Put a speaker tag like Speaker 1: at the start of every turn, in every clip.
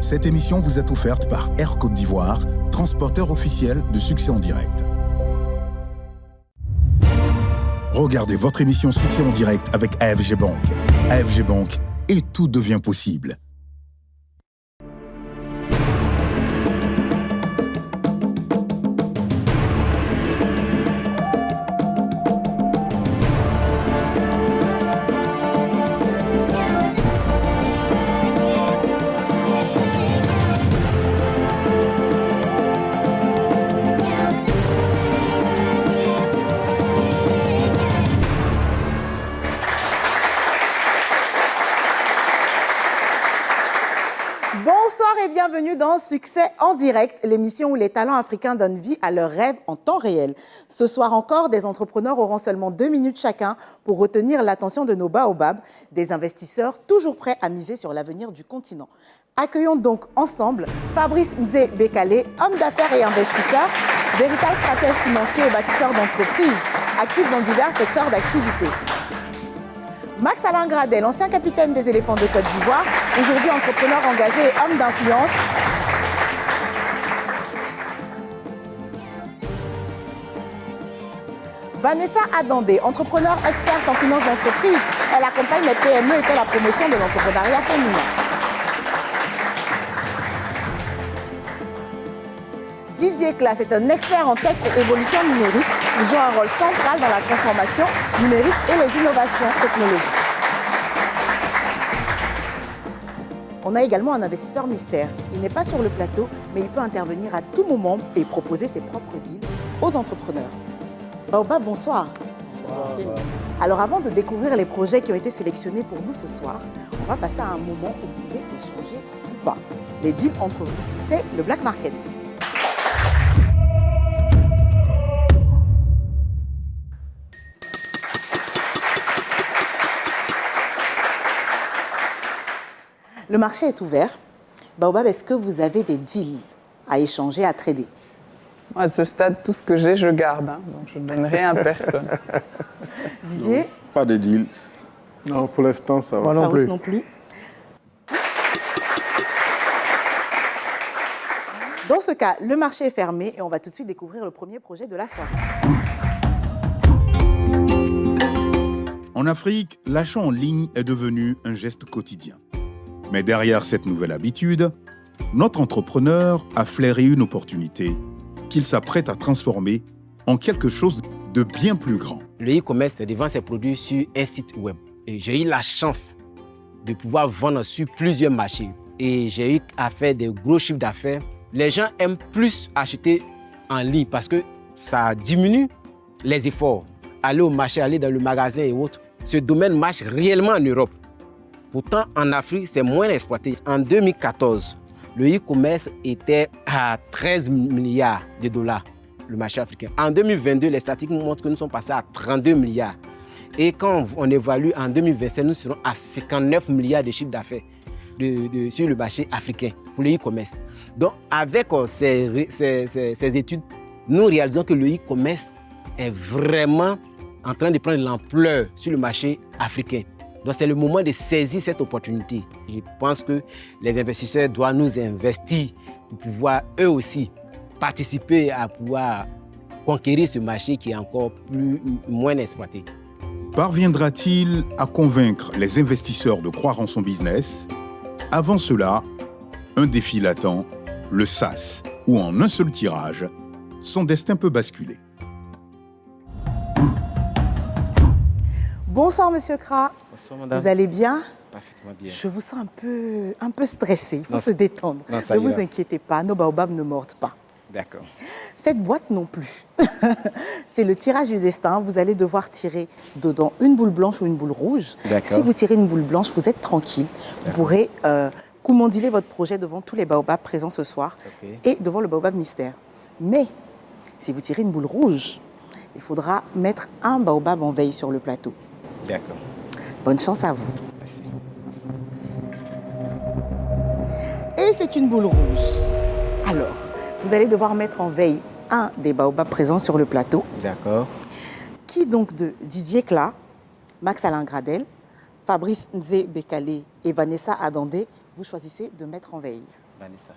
Speaker 1: Cette émission vous est offerte par Air Côte d'Ivoire, transporteur officiel de Succès en direct. Regardez votre émission Succès en direct avec AFG Bank. AFG Bank, et tout devient possible.
Speaker 2: Bienvenue dans Succès en direct, l'émission où les talents africains donnent vie à leurs rêves en temps réel. Ce soir encore, des entrepreneurs auront seulement 2 minutes chacun pour retenir l'attention de nos baobabs, des investisseurs toujours prêts à miser sur l'avenir du continent. Accueillons donc ensemble Fabrice Nzé Bekale, homme d'affaires et investisseur, véritable stratège financier et bâtisseur d'entreprises, actif dans divers secteurs d'activité. Max Alain Gradel, ancien capitaine des éléphants de Côte d'Ivoire, aujourd'hui entrepreneur engagé et homme d'influence. Vanessa Adandé, entrepreneur experte en finance d'entreprise. Elle accompagne les PME et fait la promotion de l'entrepreneuriat féminin. Didier Classe est un expert en tech et évolution numérique. Il joue un rôle central dans la transformation numérique et les innovations technologiques. On a également un investisseur mystère. Il n'est pas sur le plateau, mais il peut intervenir à tout moment et proposer ses propres deals aux entrepreneurs. Baobab, bonsoir. Bonsoir. Alors avant de découvrir les projets qui ont été sélectionnés pour nous ce soir, on va passer à un moment où vous pouvez échanger ou pas. Les deals entre vous, c'est le Black Market. Le marché est ouvert. Baobab, est-ce que vous avez des deals à échanger, à trader?
Speaker 3: Moi, à ce stade, tout ce que j'ai, je garde. Donc, je ne donne rien à personne.
Speaker 2: Didier?
Speaker 4: Non, pas de deal. Non, pour l'instant, ça va.
Speaker 2: Moi non plus. Non plus. Dans ce cas, le marché est fermé et on va tout de suite découvrir le premier projet de la soirée.
Speaker 1: En Afrique, l'achat en ligne est devenu un geste quotidien. Mais derrière cette nouvelle habitude, notre entrepreneur a flairé une opportunité qu'il s'apprête à transformer en quelque chose de bien plus grand.
Speaker 5: Le e-commerce vend ses produits sur un site web. Et j'ai eu la chance de pouvoir vendre sur plusieurs marchés. Et j'ai eu à faire des gros chiffres d'affaires. Les gens aiment plus acheter en ligne parce que ça diminue les efforts. Aller au marché, aller dans le magasin et autres. Ce domaine marche réellement en Europe. Pourtant, en Afrique, c'est moins exploité. En 2014, le e-commerce était à 13 milliards de dollars, le marché africain. En 2022, les statistiques montrent que nous sommes passés à 32 milliards. Et quand on évalue en 2027, nous serons à 59 milliards de chiffre d'affaires sur le marché africain pour le e-commerce. Donc, avec ces études, nous réalisons que le e-commerce est vraiment en train de prendre l'ampleur sur le marché africain. Donc, c'est le moment de saisir cette opportunité. Je pense que les investisseurs doivent nous investir pour pouvoir, eux aussi, participer à pouvoir conquérir ce marché qui est encore moins exploité.
Speaker 1: Parviendra-t-il à convaincre les investisseurs de croire en son business? Avant cela, un défi l'attend, le SaaS, où en un seul tirage, son destin peut basculer.
Speaker 2: Bonsoir, Monsieur Kra.
Speaker 5: Bonsoir, madame.
Speaker 2: Vous allez bien?
Speaker 5: Parfaitement bien.
Speaker 2: Je vous sens un peu stressé. Il faut se détendre.
Speaker 5: Non,
Speaker 2: ne vous inquiétez pas, nos baobabs ne mordent pas.
Speaker 5: D'accord.
Speaker 2: Cette boîte non plus. C'est le tirage du destin. Vous allez devoir tirer dedans une boule blanche ou une boule rouge. Si vous tirez une boule blanche, vous êtes tranquille. Vous pourrez coumandiler votre projet devant tous les baobabs présents ce soir et devant le baobab mystère. Mais si vous tirez une boule rouge, il faudra mettre un baobab en veille sur le plateau.
Speaker 5: D'accord.
Speaker 2: Bonne chance à vous.
Speaker 5: Merci.
Speaker 2: Et c'est une boule rouge. Alors, vous allez devoir mettre en veille un des baobabs présents sur le plateau.
Speaker 5: D'accord.
Speaker 2: Qui donc de Didier Cla, Max Alain Gradel, Fabrice Nzé Bekale et Vanessa Adandé, vous choisissez de mettre en veille?
Speaker 5: Vanessa.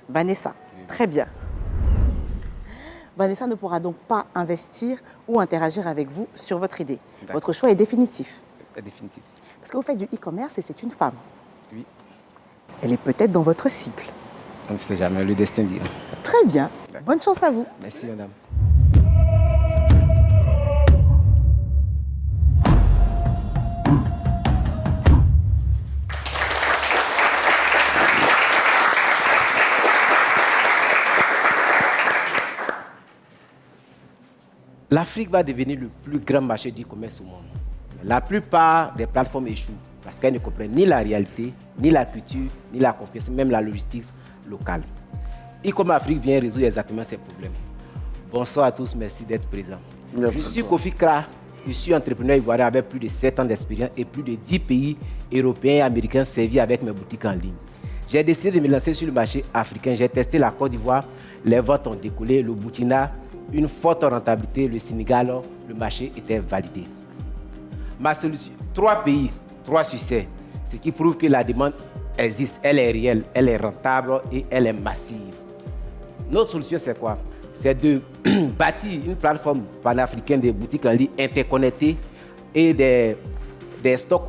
Speaker 2: Vanessa, très bien. Vanessa ne pourra donc pas investir ou interagir avec vous sur votre idée. Votre choix est définitif.
Speaker 5: C'est définitif.
Speaker 2: Parce que vous faites du e-commerce et c'est une femme.
Speaker 5: Oui.
Speaker 2: Elle est peut-être dans votre cible.
Speaker 5: On ne sait jamais, le destin dit.
Speaker 2: Très bien. Bonne chance à vous.
Speaker 5: Merci, madame. L'Afrique va devenir le plus grand marché d'e-commerce au monde. La plupart des plateformes échouent parce qu'elles ne comprennent ni la réalité, ni la culture, ni la confiance, même la logistique locale. E-commerce Afrique vient résoudre exactement ces problèmes. Bonsoir à tous, merci d'être présents. Je suis Kofi Kra, je suis entrepreneur ivoirien avec plus de 7 ans d'expérience et plus de 10 pays européens et américains servis avec mes boutiques en ligne. J'ai décidé de me lancer sur le marché africain. J'ai testé la Côte d'Ivoire, les ventes ont décollé, le Burkina, une forte rentabilité, le Sénégal, le marché était validé. Ma solution, 3 pays, 3 succès, ce qui prouve que la demande existe, elle est réelle, elle est rentable et elle est massive. Notre solution, c'est quoi? C'est de bâtir une plateforme panafricaine de boutiques en ligne interconnectées et des stocks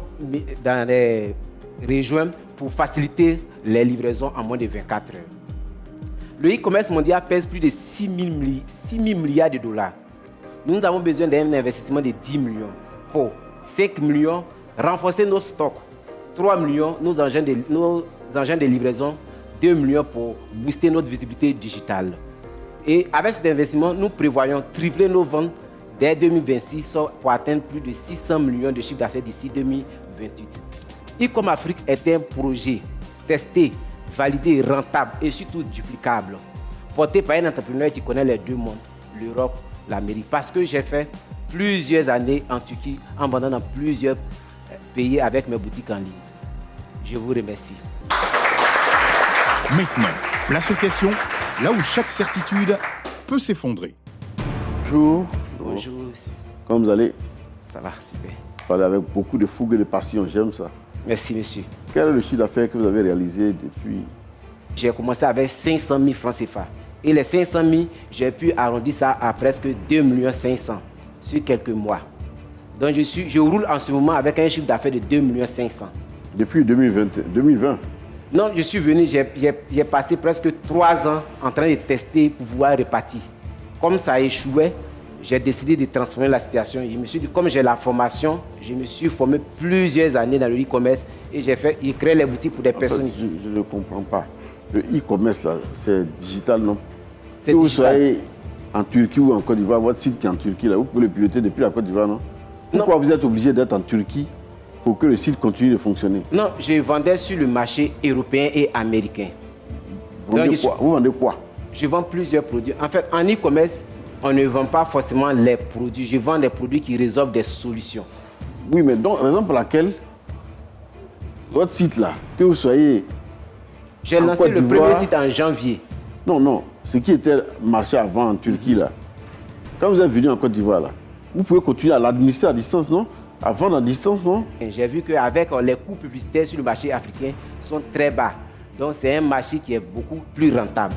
Speaker 5: dans les régions pour faciliter les livraisons en moins de 24 heures. Le e-commerce mondial pèse plus de 6 000 milliards de dollars. Nous avons besoin d'un investissement de 10 millions pour 5 millions, renforcer nos stocks, 3 millions, nos engins de livraison, 2 millions pour booster notre visibilité digitale. Et avec cet investissement, nous prévoyons tripler nos ventes dès 2026 pour atteindre plus de 600 millions de chiffre d'affaires d'ici 2028. E-com Afrique est un projet testé, validé, rentable et surtout duplicable, porté par un entrepreneur qui connaît les deux mondes, l'Europe, l'Amérique. Parce que j'ai fait plusieurs années en Turquie, en vendant dans plusieurs pays avec mes boutiques en ligne. Je vous remercie.
Speaker 1: Maintenant, place aux questions, là où chaque certitude peut s'effondrer.
Speaker 4: Bonjour.
Speaker 5: Bonjour.
Speaker 4: Comment vous allez?
Speaker 5: Ça va, super.
Speaker 4: Vous parlez avec beaucoup de fougue et de passion, j'aime ça.
Speaker 5: Merci, monsieur.
Speaker 4: Quel est le chiffre d'affaires que vous avez réalisé depuis?
Speaker 5: J'ai commencé avec 500 000 francs CFA. Et les 500 000, j'ai pu arrondir ça à presque 2 500 000 sur quelques mois. Donc je roule en ce moment avec un chiffre d'affaires de 2 500 000.
Speaker 4: Depuis 2020?
Speaker 5: Non, je suis venu, j'ai passé presque 3 ans en train de tester pour pouvoir repartir. Comme ça échouait, j'ai décidé de transformer la situation. Je me suis dit, comme j'ai la formation, je me suis formé plusieurs années dans le e-commerce et j'ai créé les boutiques pour des personnes ici.
Speaker 4: Je ne comprends pas. Le e-commerce, là, c'est digital, non?
Speaker 5: C'est
Speaker 4: que
Speaker 5: digital.
Speaker 4: Vous soyez en Turquie ou en Côte d'Ivoire, votre site qui est en Turquie, là, vous pouvez le piloter depuis la Côte d'Ivoire, non? Pourquoi vous êtes obligé d'être en Turquie pour que le site continue de fonctionner?
Speaker 5: Non, je vendais sur le marché européen et américain.
Speaker 4: Vous vendez quoi?
Speaker 5: Je vends plusieurs produits. En fait, en e-commerce, on ne vend pas forcément les produits. Je vends des produits qui résolvent des solutions.
Speaker 4: Oui, mais donc, raison pour laquelle votre site là, que vous soyez...
Speaker 5: J'ai lancé le premier site en janvier.
Speaker 4: Non, ce qui était marché avant en Turquie là, quand vous êtes venu en Côte d'Ivoire là, vous pouvez continuer à l'administrer à distance, non? À vendre à distance, non?
Speaker 5: J'ai vu qu'avec les coûts publicitaires sur le marché africain sont très bas. Donc c'est un marché qui est beaucoup plus rentable.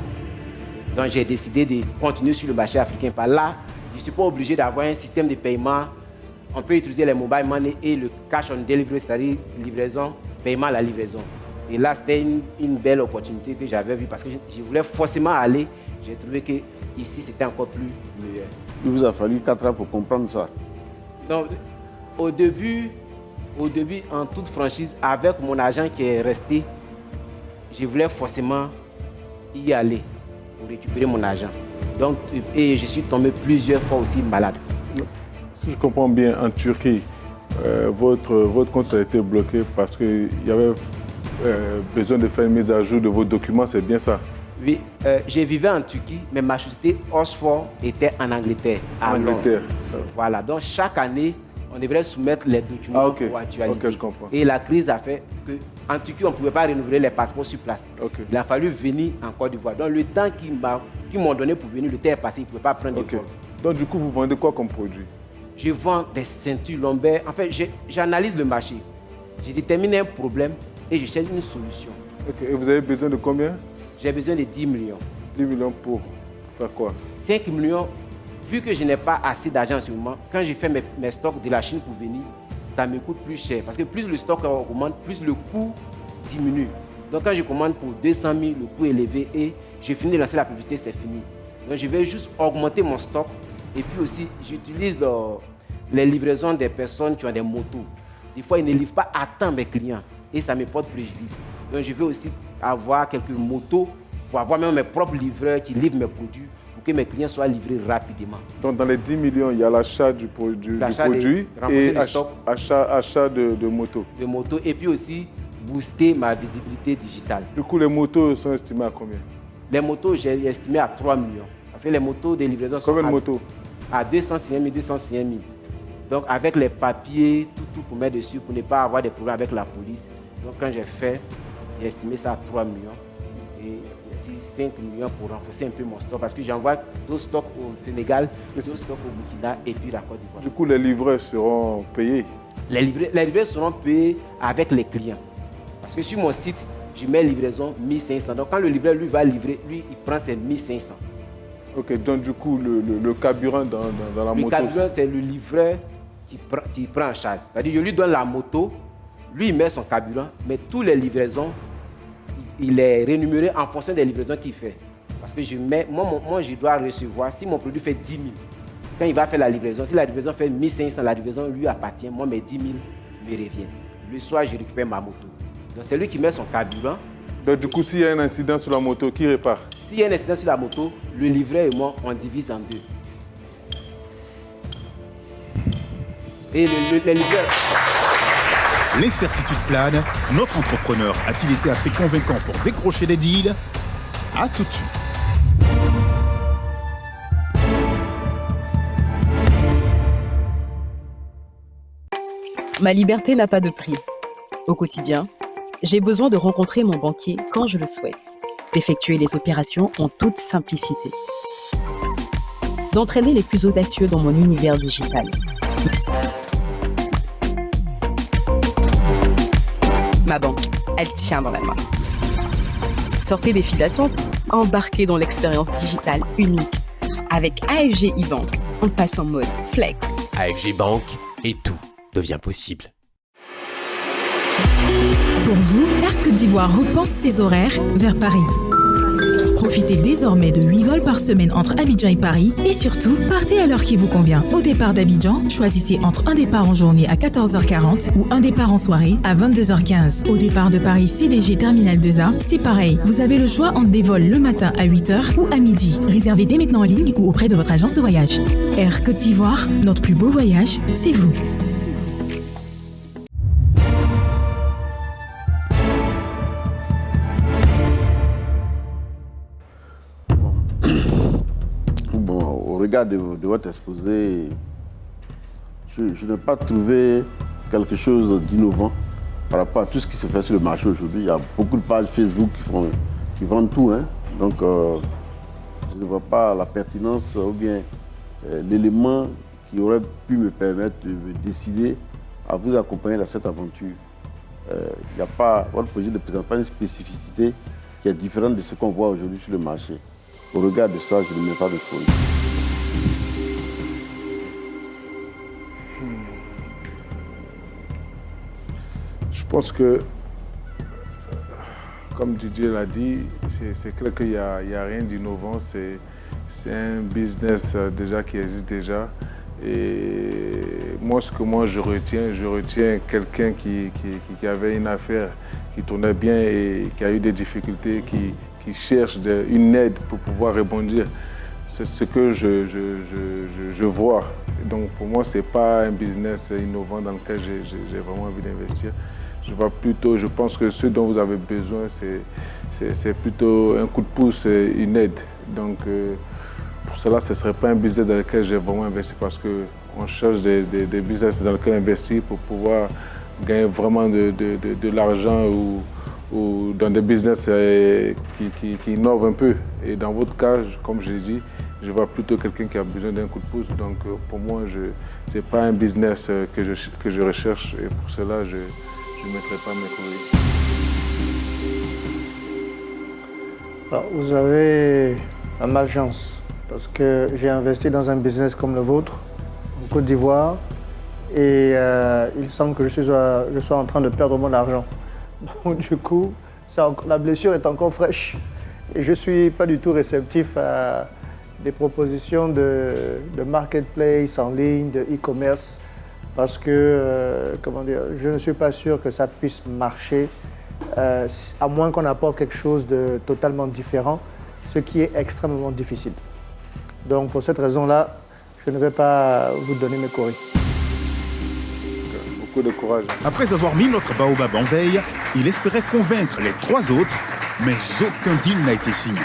Speaker 5: Donc j'ai décidé de continuer sur le marché africain. Par là, je ne suis pas obligé d'avoir un système de paiement. On peut utiliser les mobile money et le cash on delivery, c'est-à-dire livraison, paiement à la livraison. Et là, c'était une belle opportunité que j'avais vue parce que je voulais forcément aller. J'ai trouvé que ici c'était encore plus meilleur.
Speaker 4: Il vous a fallu 4 ans pour comprendre ça.
Speaker 5: Donc, au début, en toute franchise, avec mon agent qui est resté, je voulais forcément y aller pour récupérer mon argent. Donc, et je suis tombé plusieurs fois aussi malade.
Speaker 4: Si je comprends bien, en Turquie, votre compte a été bloqué parce qu'il y avait besoin de faire une mise à jour de vos documents, c'est bien ça?
Speaker 5: Oui, je vivais en Turquie, mais ma société Oxford était en Angleterre, à Londres. Voilà, donc chaque année, on devrait soumettre les documents pour actualiser.
Speaker 4: Ok, je comprends.
Speaker 5: Et la crise a fait qu'en Turquie, on ne pouvait pas renouveler les passeports sur place. Il a fallu venir en Côte d'Ivoire. Donc le temps qu'ils m'ont donné pour venir, le temps est passé, ils ne pouvaient pas prendre des vols.
Speaker 4: Donc du coup, vous vendez quoi comme produit?
Speaker 5: Je vends des ceintures lombaires. En fait, j'analyse le marché. Je détermine un problème et je cherche une solution.
Speaker 4: Ok. Et vous avez besoin de combien?
Speaker 5: J'ai besoin de 10 millions.
Speaker 4: 10 millions pour faire quoi?
Speaker 5: 5 millions, vu que je n'ai pas assez d'argent en ce moment, quand je fais mes stocks de la Chine pour venir, ça me coûte plus cher. Parce que plus le stock augmente, plus le coût diminue. Donc quand je commande pour 200 000, le coût est élevé et je finis de lancer la publicité, c'est fini. Donc je vais juste augmenter mon stock. Et puis aussi, j'utilise les livraisons des personnes qui ont des motos. Des fois, ils ne livrent pas à temps mes clients et ça me porte préjudice. Donc je vais aussi avoir quelques motos pour avoir même mes propres livreurs qui livrent mes produits pour que mes clients soient livrés rapidement.
Speaker 4: Donc dans les 10 millions, il y a l'achat du produit et achat de motos.
Speaker 5: De motos et puis aussi booster ma visibilité digitale.
Speaker 4: Du coup, les motos sont estimées à combien?
Speaker 5: Les motos, j'ai estimé à 3 millions. Parce que les motos de livraison sont
Speaker 4: combien de motos?
Speaker 5: À 205 000, 205 000. Donc avec les papiers, tout pour mettre dessus, pour ne pas avoir des problèmes avec la police. Donc quand j'ai estimé ça à 3 millions. Et aussi 5 millions pour renforcer un peu mon stock. Parce que j'envoie d'autres stocks au Sénégal, d'autres stocks au Burkina et puis la Côte d'Ivoire.
Speaker 4: Du coup, les livreurs seront payés?
Speaker 5: Les livreurs seront payés avec les clients. Parce que sur mon site, je mets livraison 1500. Donc quand le livreur lui va livrer, lui il prend ses 1500.
Speaker 4: Ok, donc du coup le carburant dans la moto.
Speaker 5: Le carburant c'est le livreur qui prend en charge. C'est-à-dire je lui donne la moto, lui il met son carburant, mais toutes les livraisons, il est rémunéré en fonction des livraisons qu'il fait. Parce que moi je dois recevoir, si mon produit fait 10 000, quand il va faire la livraison, si la livraison fait 1500, la livraison lui appartient, moi mes 10 000 me reviennent. Le soir je récupère ma moto. Donc c'est lui qui met son carburant.
Speaker 4: Donc du coup, s'il y a un incident sur la moto, qui répare?
Speaker 5: S'il y a un incident sur la moto, le livreur et moi, on divise en deux. Et les livreurs...
Speaker 1: Les certitudes planent. Notre entrepreneur a-t-il été assez convaincant pour décrocher des deals? À tout de suite.
Speaker 6: Ma liberté n'a pas de prix. Au quotidien, j'ai besoin de rencontrer mon banquier quand je le souhaite, d'effectuer les opérations en toute simplicité, d'entraîner les plus audacieux dans mon univers digital. Ma banque, elle tient dans la main. Sortez des files d'attente, embarquez dans l'expérience digitale unique. Avec AFG e-Bank, on passe en mode flex.
Speaker 7: AFG Bank et tout devient possible.
Speaker 8: Pour vous, Air Côte d'Ivoire repense ses horaires vers Paris. Profitez désormais de 8 vols par semaine entre Abidjan et Paris et surtout, partez à l'heure qui vous convient. Au départ d'Abidjan, choisissez entre un départ en journée à 14h40 ou un départ en soirée à 22h15. Au départ de Paris CDG Terminal 2A, c'est pareil. Vous avez le choix entre des vols le matin à 8h ou à midi. Réservez dès maintenant en ligne ou auprès de votre agence de voyage. Air Côte d'Ivoire, notre plus beau voyage, c'est vous.
Speaker 9: Au regard de votre exposé, je n'ai pas trouvé quelque chose d'innovant par rapport à tout ce qui se fait sur le marché aujourd'hui. Il y a beaucoup de pages Facebook qui vendent tout. Hein. Donc, je ne vois pas la pertinence ou bien l'élément qui aurait pu me permettre de me décider à vous accompagner dans cette aventure. Votre projet ne présente pas une spécificité qui est différente de ce qu'on voit aujourd'hui sur le marché. Au regard de ça, je ne mets pas de faute.
Speaker 4: Je pense que, comme Didier l'a dit, c'est clair qu'il n'y a rien d'innovant. C'est un business déjà qui existe déjà. Et moi, je retiens quelqu'un qui avait une affaire qui tournait bien et qui a eu des difficultés, qui cherche une aide pour pouvoir rebondir. C'est ce que je vois. Donc pour moi, ce n'est pas un business innovant dans lequel j'ai vraiment envie d'investir. Je pense que ce dont vous avez besoin, c'est plutôt un coup de pouce, une aide. Donc pour cela, ce ne serait pas un business dans lequel j'ai vraiment investi parce qu'on cherche des business dans lesquels investir pour pouvoir gagner vraiment de l'argent ou dans des business qui innovent un peu. Et dans votre cas, comme je l'ai dit, je vois plutôt quelqu'un qui a besoin d'un coup de pouce. Donc pour moi, ce n'est pas un business que je recherche et pour cela, je ne mettrai pas mes courriers.
Speaker 10: Alors, vous avez la malchance parce que j'ai investi dans un business comme le vôtre, en Côte d'Ivoire, et il semble que je sois en train de perdre mon argent. Donc du coup, la blessure est encore fraîche et je ne suis pas du tout réceptif à des propositions de marketplace en ligne, de e-commerce, parce que, je ne suis pas sûr que ça puisse marcher, à moins qu'on apporte quelque chose de totalement différent, ce qui est extrêmement difficile. Donc pour cette raison-là, je ne vais pas vous donner mes courriers.
Speaker 4: Beaucoup de courage.
Speaker 1: Après avoir mis notre baobab en veille, il espérait convaincre les 3 autres, mais aucun deal n'a été signé.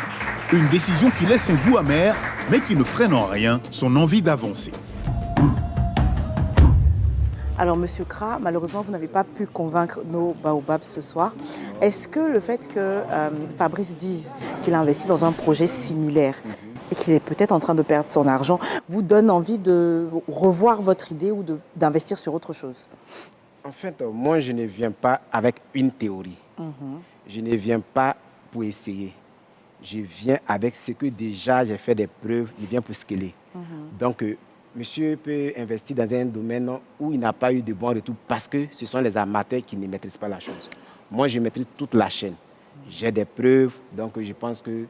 Speaker 1: Une décision qui laisse un goût amer, mais qui ne freine en rien son envie d'avancer.
Speaker 2: Alors, Monsieur Kra, malheureusement, vous n'avez pas pu convaincre nos baobabs ce soir. Est-ce que le fait que Fabrice dise qu'il a investi dans un projet similaire et qu'il est peut-être en train de perdre son argent vous donne envie de revoir votre idée ou d'investir sur autre chose?
Speaker 5: En fait, moi, je ne viens pas avec une théorie. Je ne viens pas pour essayer. Je viens avec ce que déjà j'ai fait des preuves, je viens pour scaler. Donc, monsieur peut investir dans un domaine où il n'a pas eu de bons retours parce que ce sont les amateurs qui ne maîtrisent pas la chose. Moi, je maîtrise toute la chaîne. J'ai des preuves, donc je pense que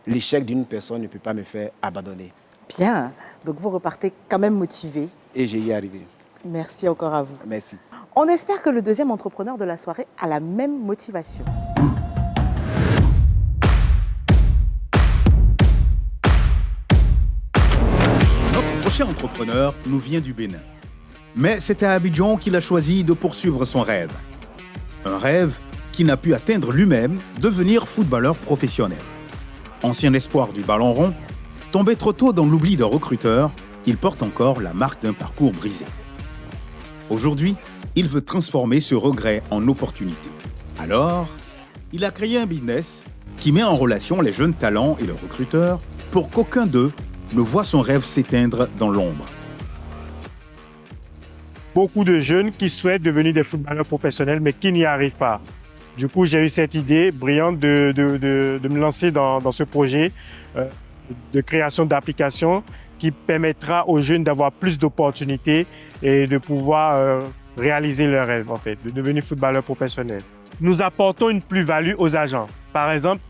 Speaker 5: l'échec d'une personne ne peut pas me faire abandonner.
Speaker 2: Bien, donc vous repartez quand même motivé.
Speaker 5: Et j'y ai arrivé.
Speaker 2: Merci encore à vous.
Speaker 5: Merci.
Speaker 2: On espère que le deuxième entrepreneur de la soirée a la même motivation.
Speaker 1: Notre prochain entrepreneur nous vient du Bénin. Mais c'est à Abidjan qu'il a choisi de poursuivre son rêve. Un rêve qu'il n'a pu atteindre lui-même, devenir footballeur professionnel. Ancien espoir du ballon rond, tombé trop tôt dans l'oubli d'un recruteur, il porte encore la marque d'un parcours brisé. Aujourd'hui, il veut transformer ce regret en opportunité. Alors, il a créé un business qui met en relation les jeunes talents et leurs recruteurs pour qu'aucun d'eux ne voit son rêve s'éteindre dans l'ombre.
Speaker 11: Beaucoup de jeunes qui souhaitent devenir des footballeurs professionnels mais qui n'y arrivent pas. Du coup, j'ai eu cette idée brillante de me lancer dans ce projet de création d'applications qui permettra aux jeunes d'avoir plus d'opportunités et de pouvoir réaliser leurs rêves, en fait, de devenir footballeur professionnel. Nous apportons une plus-value aux agents. Par exemple,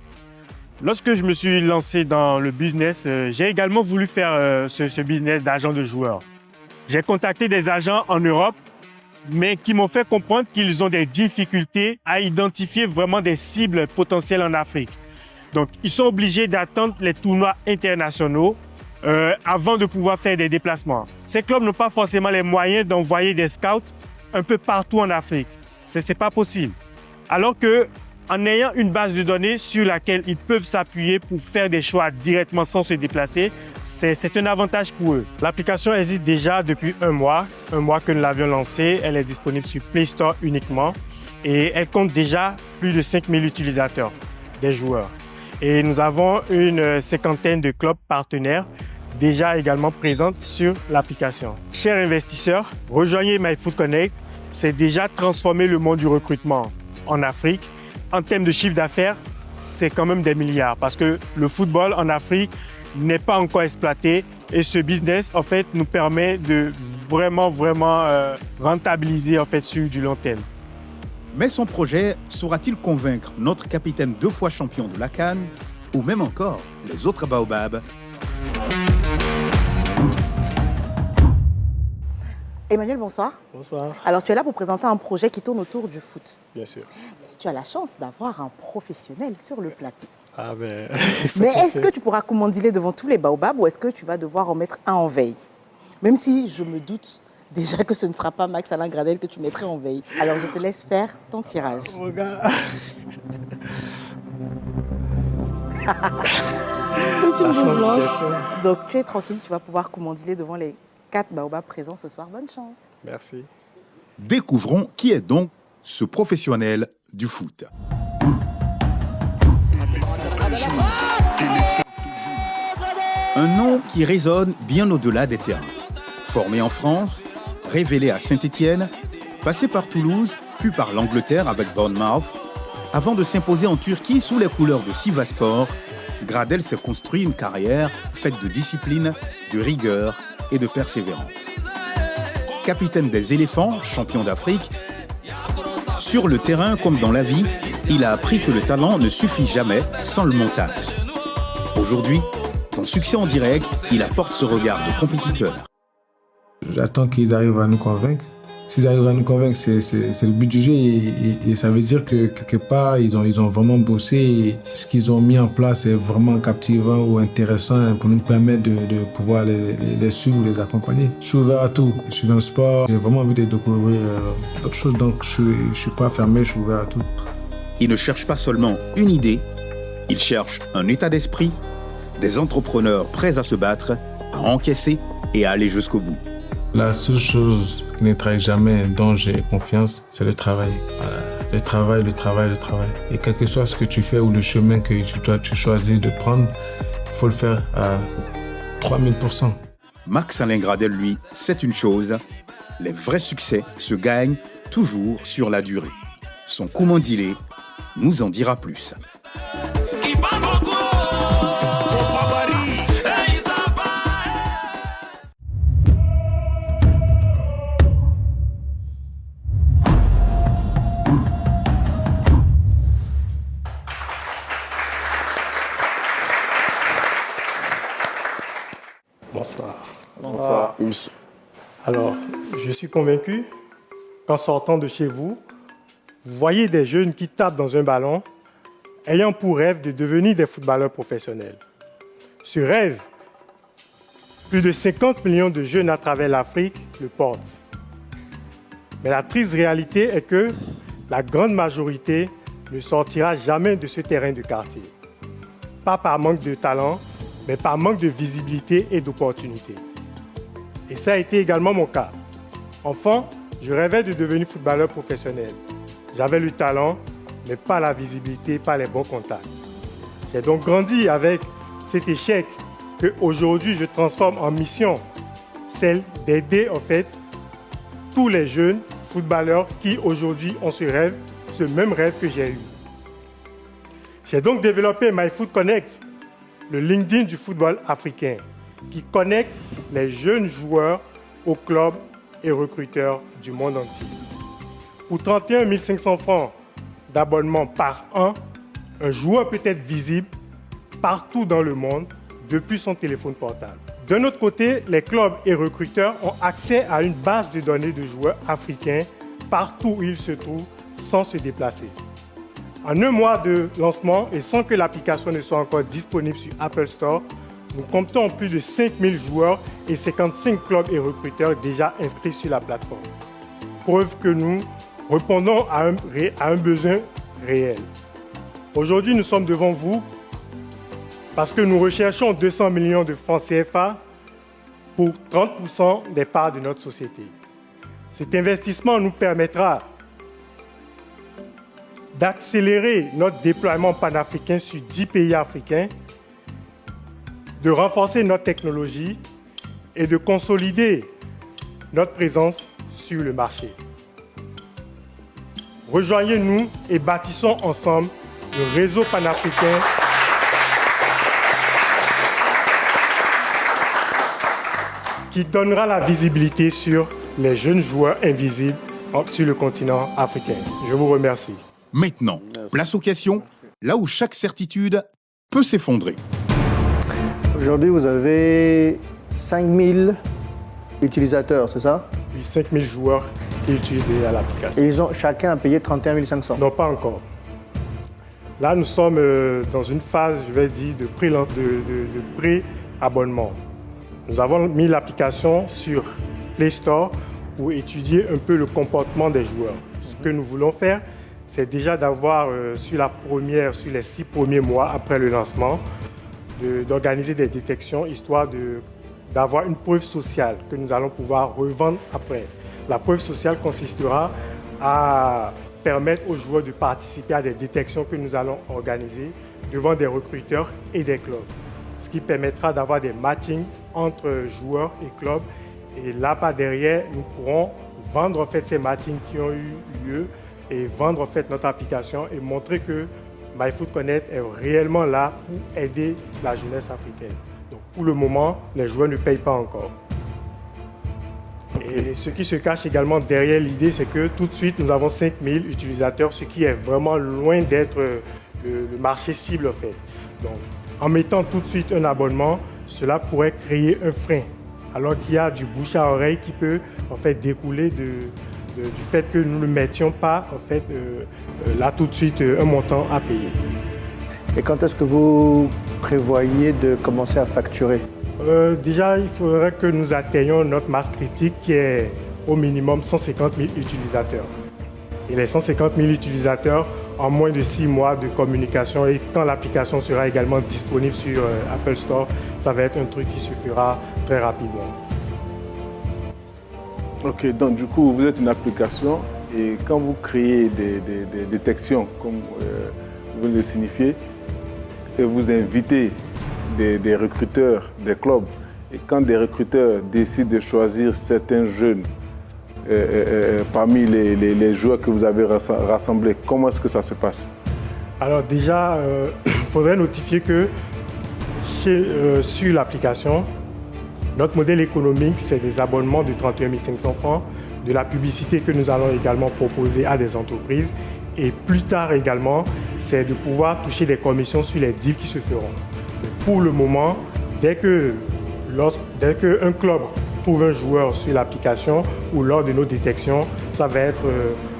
Speaker 11: lorsque je me suis lancé dans le business, j'ai également voulu faire ce business d'agent de joueurs. J'ai contacté des agents en Europe, mais qui m'ont fait comprendre qu'ils ont des difficultés à identifier vraiment des cibles potentielles en Afrique. Donc, ils sont obligés d'attendre les tournois internationaux avant de pouvoir faire des déplacements. Ces clubs n'ont pas forcément les moyens d'envoyer des scouts un peu partout en Afrique. Ce n'est pas possible. Alors qu'en ayant une base de données sur laquelle ils peuvent s'appuyer pour faire des choix directement sans se déplacer, c'est un avantage pour eux. L'application existe déjà depuis un mois que nous l'avions lancée. Elle est disponible sur Play Store uniquement et elle compte déjà plus de 5000 utilisateurs, des joueurs. Et nous avons une cinquantaine de clubs partenaires déjà également présentes sur l'application. Chers investisseurs, rejoignez MyFootConnect. C'est déjà transformer le monde du recrutement en Afrique. En termes de chiffre d'affaires, c'est quand même des milliards parce que le football en Afrique n'est pas encore exploité et ce business en fait nous permet de vraiment rentabiliser en fait sur du long terme.
Speaker 1: Mais son projet saura-t-il convaincre notre capitaine 2 fois champion de la CAN ou même encore les autres baobabs?
Speaker 2: Emmanuel, bonsoir.
Speaker 10: Bonsoir.
Speaker 2: Alors, tu es là pour présenter un projet qui tourne autour du foot.
Speaker 10: Bien sûr.
Speaker 2: Tu as la chance d'avoir un professionnel sur le plateau.
Speaker 10: Ah ben...
Speaker 2: Mais est-ce que tu pourras commandiler devant tous les baobabs ou est-ce que tu vas devoir en mettre un en veille? Même si je me doute déjà que ce ne sera pas Max-Alain Gradel que tu mettrais en veille. Alors, je te laisse faire ton tirage.
Speaker 10: Regarde.
Speaker 2: C'est une boule blanche. Donc, tu es tranquille, tu vas pouvoir commandiler devant les 4 baobabs présents ce soir. Bonne chance.
Speaker 10: Merci.
Speaker 1: Découvrons qui est donc ce professionnel du foot. Un nom qui résonne bien au-delà des terrains. Formé en France, révélé à Saint-Étienne, passé par Toulouse, puis par l'Angleterre avec Bournemouth, Avant de s'imposer en Turquie sous les couleurs de Sivasspor, Gradel s'est construit une carrière faite de discipline, de rigueur et de persévérance. Capitaine des éléphants, champion d'Afrique, sur le terrain comme dans la vie, il a appris que le talent ne suffit jamais sans le montage. Aujourd'hui, dans Succès en direct, il apporte ce regard de compétiteur.
Speaker 12: J'attends qu'ils arrivent à nous convaincre. S'ils arrivent à nous convaincre, c'est le but du jeu et ça veut dire que quelque part, ils ont vraiment bossé et ce qu'ils ont mis en place est vraiment captivant ou intéressant pour nous permettre de pouvoir les suivre, les accompagner. Je suis ouvert à tout. Je suis dans le sport, j'ai vraiment envie de découvrir d'autres choses, donc je ne suis pas fermé, je suis ouvert à tout.
Speaker 1: Il ne cherche pas seulement une idée, il cherche un état d'esprit, des entrepreneurs prêts à se battre, à encaisser et à aller jusqu'au bout.
Speaker 12: La seule chose qui ne trahit jamais, dont j'ai confiance, c'est le travail. Le travail. Et quel que soit ce que tu fais ou le chemin que tu choisis de prendre, il faut le faire à 3000%.
Speaker 1: Max-Alain Gradel, lui, c'est une chose. Les vrais succès se gagnent toujours sur la durée. Son commandilé nous en dira plus.
Speaker 10: Bonsoir. Alors, je suis convaincu qu'en sortant de chez vous, vous voyez des jeunes qui tapent dans un ballon, ayant pour rêve de devenir des footballeurs professionnels. Ce rêve, plus de 50 millions de jeunes à travers l'Afrique le portent. Mais la triste réalité est que la grande majorité ne sortira jamais de ce terrain de quartier. Pas par manque de talent, mais par manque de visibilité et d'opportunités. Et ça a été également mon cas. Enfant, je rêvais de devenir footballeur professionnel. J'avais le talent, mais pas la visibilité, pas les bons contacts. J'ai donc grandi avec cet échec qu'aujourd'hui je transforme en mission, celle d'aider en fait tous les jeunes footballeurs qui aujourd'hui ont ce même rêve que j'ai eu. J'ai donc développé MyFootConnect, le LinkedIn du football africain, qui connecte les jeunes joueurs aux clubs et recruteurs du monde entier. Pour 31 500 francs d'abonnement par an, un joueur peut être visible partout dans le monde depuis son téléphone portable. D'un autre côté, les clubs et recruteurs ont accès à une base de données de joueurs africains partout où ils se trouvent sans se déplacer. En un mois de lancement et sans que l'application ne soit encore disponible sur Apple Store, nous comptons plus de 5000 joueurs et 55 clubs et recruteurs déjà inscrits sur la plateforme. Preuve que nous répondons à un besoin réel. Aujourd'hui, nous sommes devant vous parce que nous recherchons 200 millions de francs CFA pour 30% des parts de notre société. Cet investissement nous permettra d'accélérer notre déploiement panafricain sur 10 pays africains, de renforcer notre technologie et de consolider notre présence sur le marché. Rejoignez-nous et bâtissons ensemble le réseau panafricain qui donnera la visibilité sur les jeunes joueurs invisibles sur le continent africain. Je vous remercie.
Speaker 1: Maintenant, place aux questions, là où chaque certitude peut s'effondrer.
Speaker 10: Aujourd'hui, vous avez 5000 utilisateurs, c'est ça?
Speaker 3: Oui, 5000 joueurs qui utilisent l'application.
Speaker 10: Et ils ont chacun payé 31 500?
Speaker 3: Non, pas encore. Là, nous sommes dans une phase, je vais dire, de pré-abonnement. Nous avons mis l'application sur Play Store pour étudier un peu le comportement des joueurs. Ce que nous voulons faire, c'est déjà d'avoir sur les 6 premiers mois après le lancement, d'organiser des détections, histoire d'avoir une preuve sociale que nous allons pouvoir revendre après. La preuve sociale consistera à permettre aux joueurs de participer à des détections que nous allons organiser devant des recruteurs et des clubs, ce qui permettra d'avoir des matchings entre joueurs et clubs. Et là, par derrière, nous pourrons vendre en fait ces matchings qui ont eu lieu et vendre en fait notre application et montrer que MyFootConnect est réellement là pour aider la jeunesse africaine. Donc pour le moment, les joueurs ne payent pas encore. Et ce qui se cache également derrière l'idée, c'est que tout de suite, nous avons 5000 utilisateurs, ce qui est vraiment loin d'être le marché cible en fait. Donc, en mettant tout de suite un abonnement, cela pourrait créer un frein, alors qu'il y a du bouche à oreille qui peut en fait découler du fait que nous ne mettions pas en fait là tout de suite un montant à payer.
Speaker 10: Et quand est-ce que vous prévoyez de commencer à facturer?
Speaker 3: Déjà, il faudrait que nous atteignions notre masse critique qui est au minimum 150 000 utilisateurs. Et les 150 000 utilisateurs, en moins de 6 mois de communication et quand l'application sera également disponible sur Apple Store, ça va être un truc qui se fera très rapidement.
Speaker 4: Ok, donc du coup, vous êtes une application et quand vous créez des détections, comme vous le signifiez, et vous invitez des recruteurs, des clubs, et quand des recruteurs décident de choisir certains jeunes parmi les joueurs que vous avez rassemblés, comment est-ce que ça se passe?
Speaker 3: Alors déjà, il faudrait notifier que sur l'application, notre modèle économique, c'est des abonnements de 31 500 francs, de la publicité que nous allons également proposer à des entreprises et plus tard également, c'est de pouvoir toucher des commissions sur les deals qui se feront. Mais pour le moment, dès qu'un club trouve un joueur sur l'application ou lors de nos détections, ça va être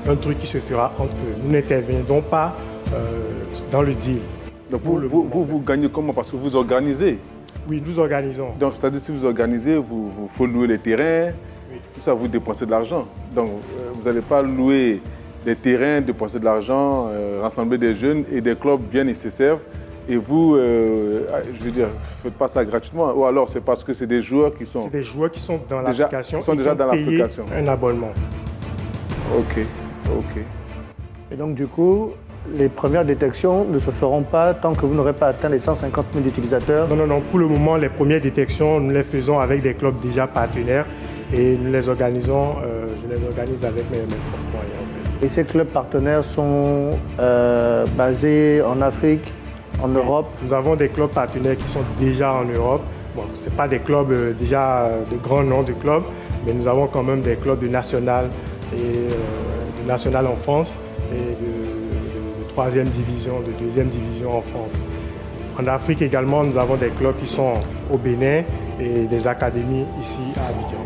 Speaker 3: un truc qui se fera entre eux. Nous n'interviendrons pas dans le deal.
Speaker 4: Donc vous gagnez comment? Parce que vous organisez.
Speaker 3: Oui, nous organisons.
Speaker 4: Donc, c'est-à-dire que si vous organisez, vous faut louer les terrains, oui. Tout ça, vous dépensez de l'argent. Donc, vous n'allez pas louer des terrains, dépenser de l'argent, rassembler des jeunes et des clubs viennent et se servent. Et vous, je veux dire, faites pas ça gratuitement. Ou alors, c'est parce que c'est des joueurs qui sont...
Speaker 3: C'est des joueurs qui sont dans l'application.
Speaker 4: Qui sont déjà dans l'application.
Speaker 3: Un abonnement.
Speaker 4: Ok.
Speaker 10: Et donc, du coup, les premières détections ne se feront pas tant que vous n'aurez pas atteint les 150 000 utilisateurs?
Speaker 3: Non. Pour le moment, les premières détections, nous les faisons avec des clubs déjà partenaires et nous les organisons, je les organise avec mes propres moyens. En fait.
Speaker 10: Et ces clubs partenaires sont basés en Afrique, en Europe?
Speaker 3: Nous avons des clubs partenaires qui sont déjà en Europe. Bon, ce n'est pas des clubs déjà de grands noms de clubs, mais nous avons quand même des clubs de national et de national en France et de 3e division, de 2e division en France. En Afrique également, nous avons des clubs qui sont au Bénin et des académies ici à Abidjan.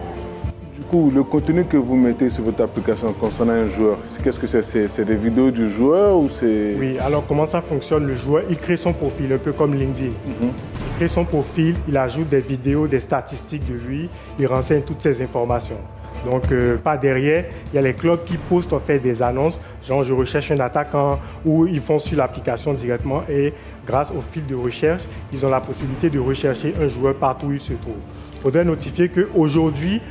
Speaker 4: Du coup, le contenu que vous mettez sur votre application concernant un joueur, qu'est-ce que c'est? C'est des vidéos du joueur ou c'est...
Speaker 3: Oui, alors comment ça fonctionne? Le joueur, il crée son profil, un peu comme LinkedIn. Il crée son profil, il ajoute des vidéos, des statistiques de lui, il renseigne toutes ces informations. Donc, par derrière, il y a les clubs qui postent en fait des annonces, genre je recherche un attaquant, ou ils vont sur l'application directement et grâce au fil de recherche, ils ont la possibilité de rechercher un joueur partout où il se trouve. Il faudrait notifier qu'aujourd'hui,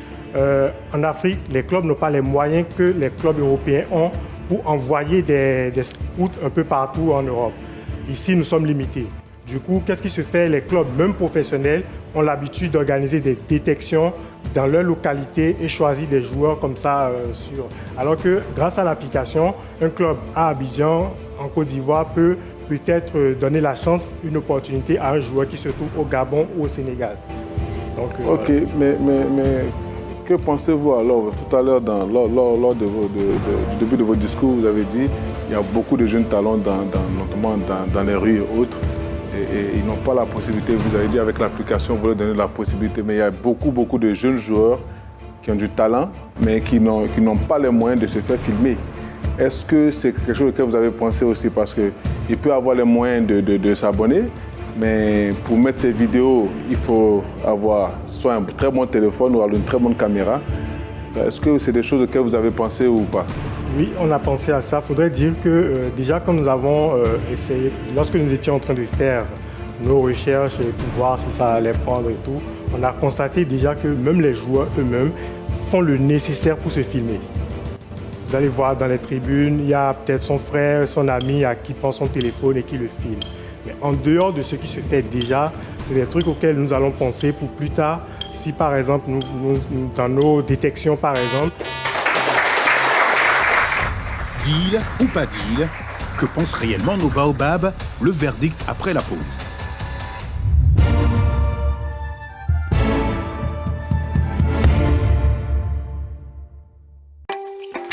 Speaker 3: en Afrique, les clubs n'ont pas les moyens que les clubs européens ont pour envoyer des scouts un peu partout en Europe. Ici, nous sommes limités. Du coup, qu'est-ce qui se fait? Les clubs, même professionnels, ont l'habitude d'organiser des détections dans leur localité et choisir des joueurs comme ça. Alors que grâce à l'application, un club à Abidjan, en Côte d'Ivoire, peut peut-être donner la chance, une opportunité à un joueur qui se trouve au Gabon ou au Sénégal. Donc,
Speaker 4: ok, mais que pensez-vous alors? Tout à l'heure, lors du début de votre discours, vous avez dit qu'il y a beaucoup de jeunes talents, notamment dans les rues et autres. Et ils n'ont pas la possibilité, vous avez dit avec l'application, vous leur donnez la possibilité, mais il y a beaucoup de jeunes joueurs qui ont du talent, mais qui n'ont pas les moyens de se faire filmer. Est-ce que c'est quelque chose auquel vous avez pensé aussi? Parce qu'il peut avoir les moyens de s'abonner, mais pour mettre ces vidéos, il faut avoir soit un très bon téléphone ou alors une très bonne caméra. Est-ce que c'est des choses auxquelles vous avez pensé ou pas?
Speaker 3: Oui, on a pensé à ça. Il faudrait dire que déjà quand nous avons essayé, lorsque nous étions en train de faire nos recherches et pour voir si ça allait prendre et tout, on a constaté déjà que même les joueurs eux-mêmes font le nécessaire pour se filmer. Vous allez voir dans les tribunes, il y a peut-être son frère, son ami à qui prend son téléphone et qui le filme. Mais en dehors de ce qui se fait déjà, c'est des trucs auxquels nous allons penser pour plus tard. Si par exemple, dans nos détections par exemple,
Speaker 1: Deal ou pas deal? Que pensent réellement nos baobabs? Le verdict après la pause.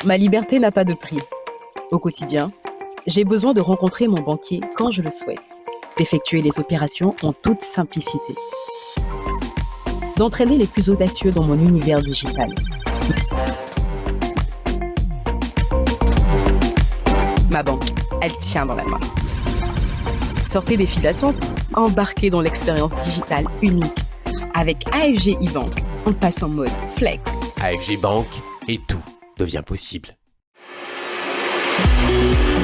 Speaker 6: Ma liberté n'a pas de prix. Au quotidien, j'ai besoin de rencontrer mon banquier quand je le souhaite, d'effectuer les opérations en toute simplicité, d'entraîner les plus audacieux dans mon univers digital. Ma banque, elle tient dans la main. Sortez des files d'attente, embarquez dans l'expérience digitale unique. Avec AFG e-Bank, on passe en mode flex.
Speaker 7: AFG Bank et tout devient possible.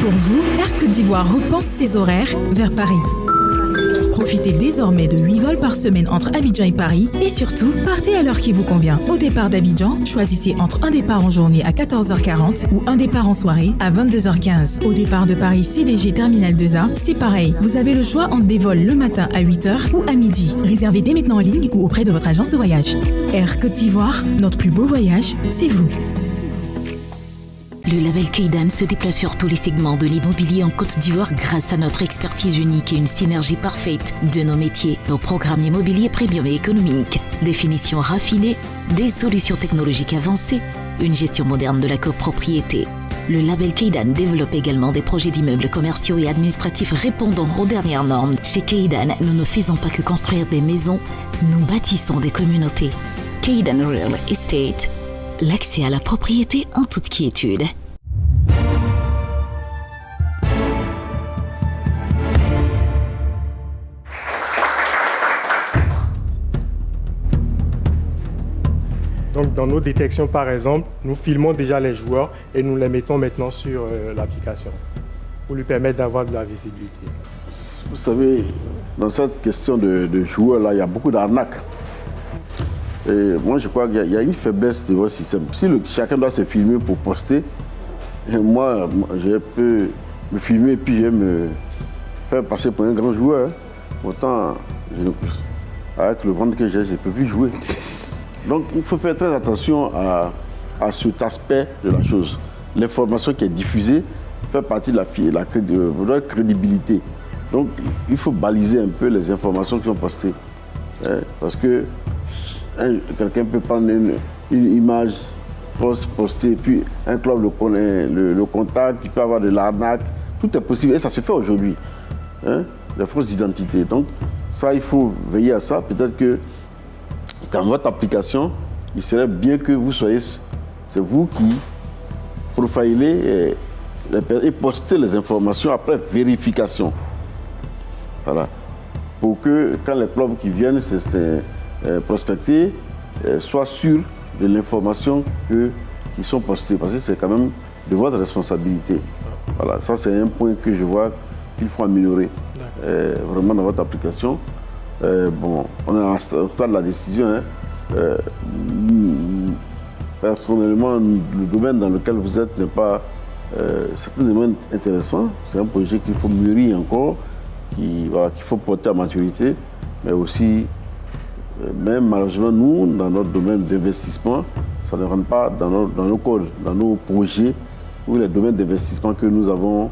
Speaker 8: Pour vous, Air Côte d'Ivoire repense ses horaires vers Paris. Profitez désormais de 8 vols par semaine entre Abidjan et Paris et surtout, partez à l'heure qui vous convient. Au départ d'Abidjan, choisissez entre un départ en journée à 14h40 ou un départ en soirée à 22h15. Au départ de Paris CDG Terminal 2A, c'est pareil. Vous avez le choix entre des vols le matin à 8h ou à midi. Réservez dès maintenant en ligne ou auprès de votre agence de voyage. Air Côte d'Ivoire, notre plus beau voyage, c'est vous.
Speaker 13: Le label Keidan se déploie sur tous les segments de l'immobilier en Côte d'Ivoire grâce à notre expertise unique et une synergie parfaite de nos métiers, nos programmes immobiliers premium et économiques, définition raffinée, des solutions technologiques avancées, une gestion moderne de la copropriété. Le label Keidan développe également des projets d'immeubles commerciaux et administratifs répondant aux dernières normes. Chez Keidan, nous ne faisons pas que construire des maisons, nous bâtissons des communautés. Keidan Real Estate, l'accès à la propriété en toute quiétude.
Speaker 3: Donc, dans nos détections, par exemple, nous filmons déjà les joueurs et nous les mettons maintenant sur l'application pour lui permettre d'avoir de la visibilité.
Speaker 9: Vous savez, dans cette question de joueurs-là, il y a beaucoup d'arnaques. Et moi, je crois qu'il y a une faiblesse de votre système. Si chacun doit se filmer pour poster, et moi, je peux me filmer et puis je vais me faire passer pour un grand joueur. Autant, avec le ventre que j'ai, je ne peux plus jouer. Donc, il faut faire très attention à cet aspect de la chose. L'information qui est diffusée fait partie de la crédibilité. Donc, il faut baliser un peu les informations qui sont postées. Parce que quelqu'un peut prendre une image fausse postée, puis un club le connaît, le contact, il peut avoir de l'arnaque. Tout est possible et ça se fait aujourd'hui. La fausse identité. Donc, ça, il faut veiller à ça. Peut-être que dans votre application, il serait bien que vous soyez, c'est vous qui profilez et postez les informations après vérification. Voilà. Pour que quand les clubs qui viennent prospecter soient sûrs de l'information qui sont postées. Parce que c'est quand même de votre responsabilité. Voilà. Ça, c'est un point que je vois qu'il faut améliorer vraiment dans votre application. Bon, on est au stade de la décision. Personnellement, le domaine dans lequel vous êtes n'est pas... c'est un domaine intéressant. C'est un projet qu'il faut mûrir encore, qu'il faut porter à maturité. Mais aussi, même malheureusement, nous, dans notre domaine d'investissement, ça ne rentre pas dans nos codes, dans nos projets ou les domaines d'investissement que nous avons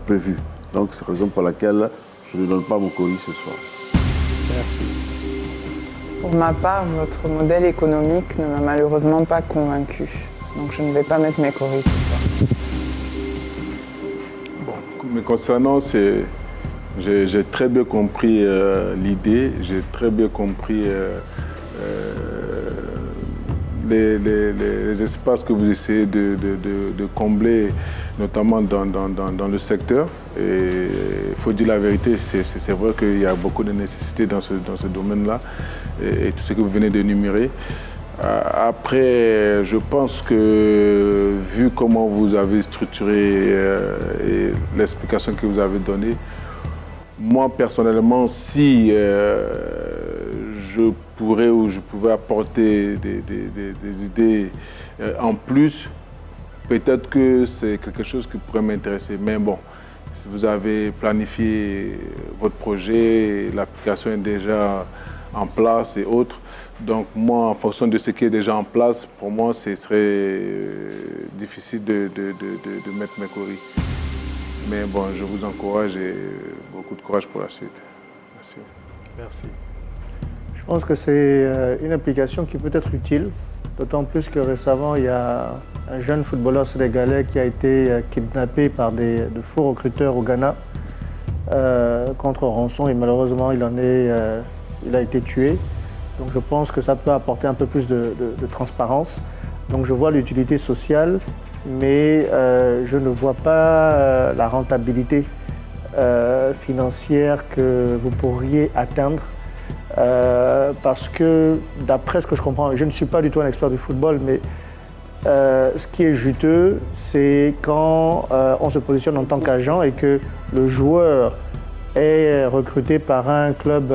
Speaker 9: prévus. Donc, c'est la raison pour laquelle je ne donne pas mon colis ce soir.
Speaker 3: Merci.
Speaker 14: Pour ma part, votre modèle économique ne m'a malheureusement pas convaincu. Donc je ne vais pas mettre mes coris ce soir.
Speaker 4: Bon, me concernant, j'ai très bien compris l'idée, j'ai très bien compris les espaces que vous essayez de combler, notamment dans le secteur. Et il faut dire la vérité, c'est vrai qu'il y a beaucoup de nécessités dans ce domaine-là et tout ce que vous venez d'énumérer. Après, je pense que vu comment vous avez structuré et l'explication que vous avez donnée, moi personnellement, si je pourrais ou je pouvais apporter des idées en plus, peut-être que c'est quelque chose qui pourrait m'intéresser. Mais bon, si vous avez planifié votre projet, l'application est déjà en place et autres. Donc moi, en fonction de ce qui est déjà en place, pour moi, ce serait difficile de mettre mes coris. Mais bon, je vous encourage et beaucoup de courage pour la suite. Merci.
Speaker 3: Merci.
Speaker 10: Je pense que c'est une application qui peut être utile, d'autant plus que récemment, il y a un jeune footballeur sénégalais qui a été kidnappé par de faux recruteurs au Ghana contre rançon et malheureusement, il a été tué. Donc je pense que ça peut apporter un peu plus de transparence. Donc je vois l'utilité sociale, mais je ne vois pas la rentabilité financière que vous pourriez atteindre. Parce que d'après ce que je comprends, je ne suis pas du tout un expert du football, mais ce qui est juteux, c'est quand on se positionne en tant qu'agent et que le joueur est recruté par un club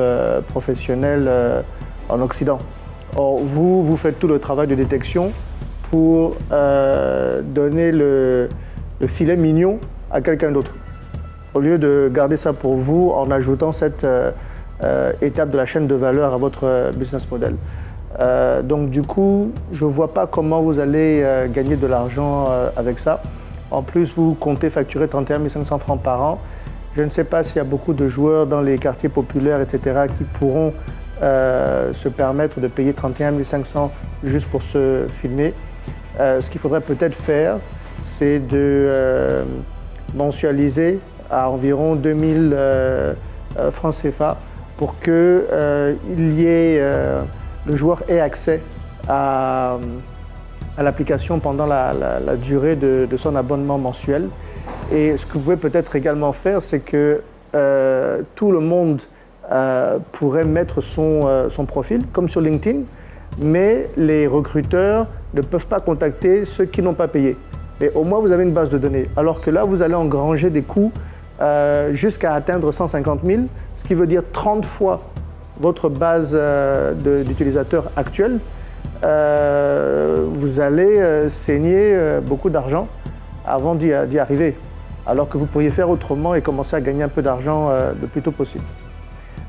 Speaker 10: professionnel en Occident. Or, vous faites tout le travail de détection pour donner le filet mignon à quelqu'un d'autre, au lieu de garder ça pour vous en ajoutant cette étape de la chaîne de valeur à votre business model. Donc du coup, je ne vois pas comment vous allez gagner de l'argent avec ça. En plus, vous comptez facturer 31 500 francs par an. Je ne sais pas s'il y a beaucoup de joueurs dans les quartiers populaires, etc., qui pourront se permettre de payer 31 500 juste pour se filmer. Ce qu'il faudrait peut-être faire, c'est de mensualiser à environ 2000 francs CFA pour que le joueur ait accès à l'application pendant la durée de son abonnement mensuel. Et ce que vous pouvez peut-être également faire, c'est que tout le monde pourrait mettre son profil, comme sur LinkedIn, mais les recruteurs ne peuvent pas contacter ceux qui n'ont pas payé. Mais au moins, vous avez une base de données. Alors que là, vous allez engranger des coûts jusqu'à atteindre 150 000, ce qui veut dire 30 fois votre base d'utilisateurs actuels. Vous allez saigner beaucoup d'argent avant d'y arriver, alors que vous pourriez faire autrement et commencer à gagner un peu d'argent le plus tôt possible.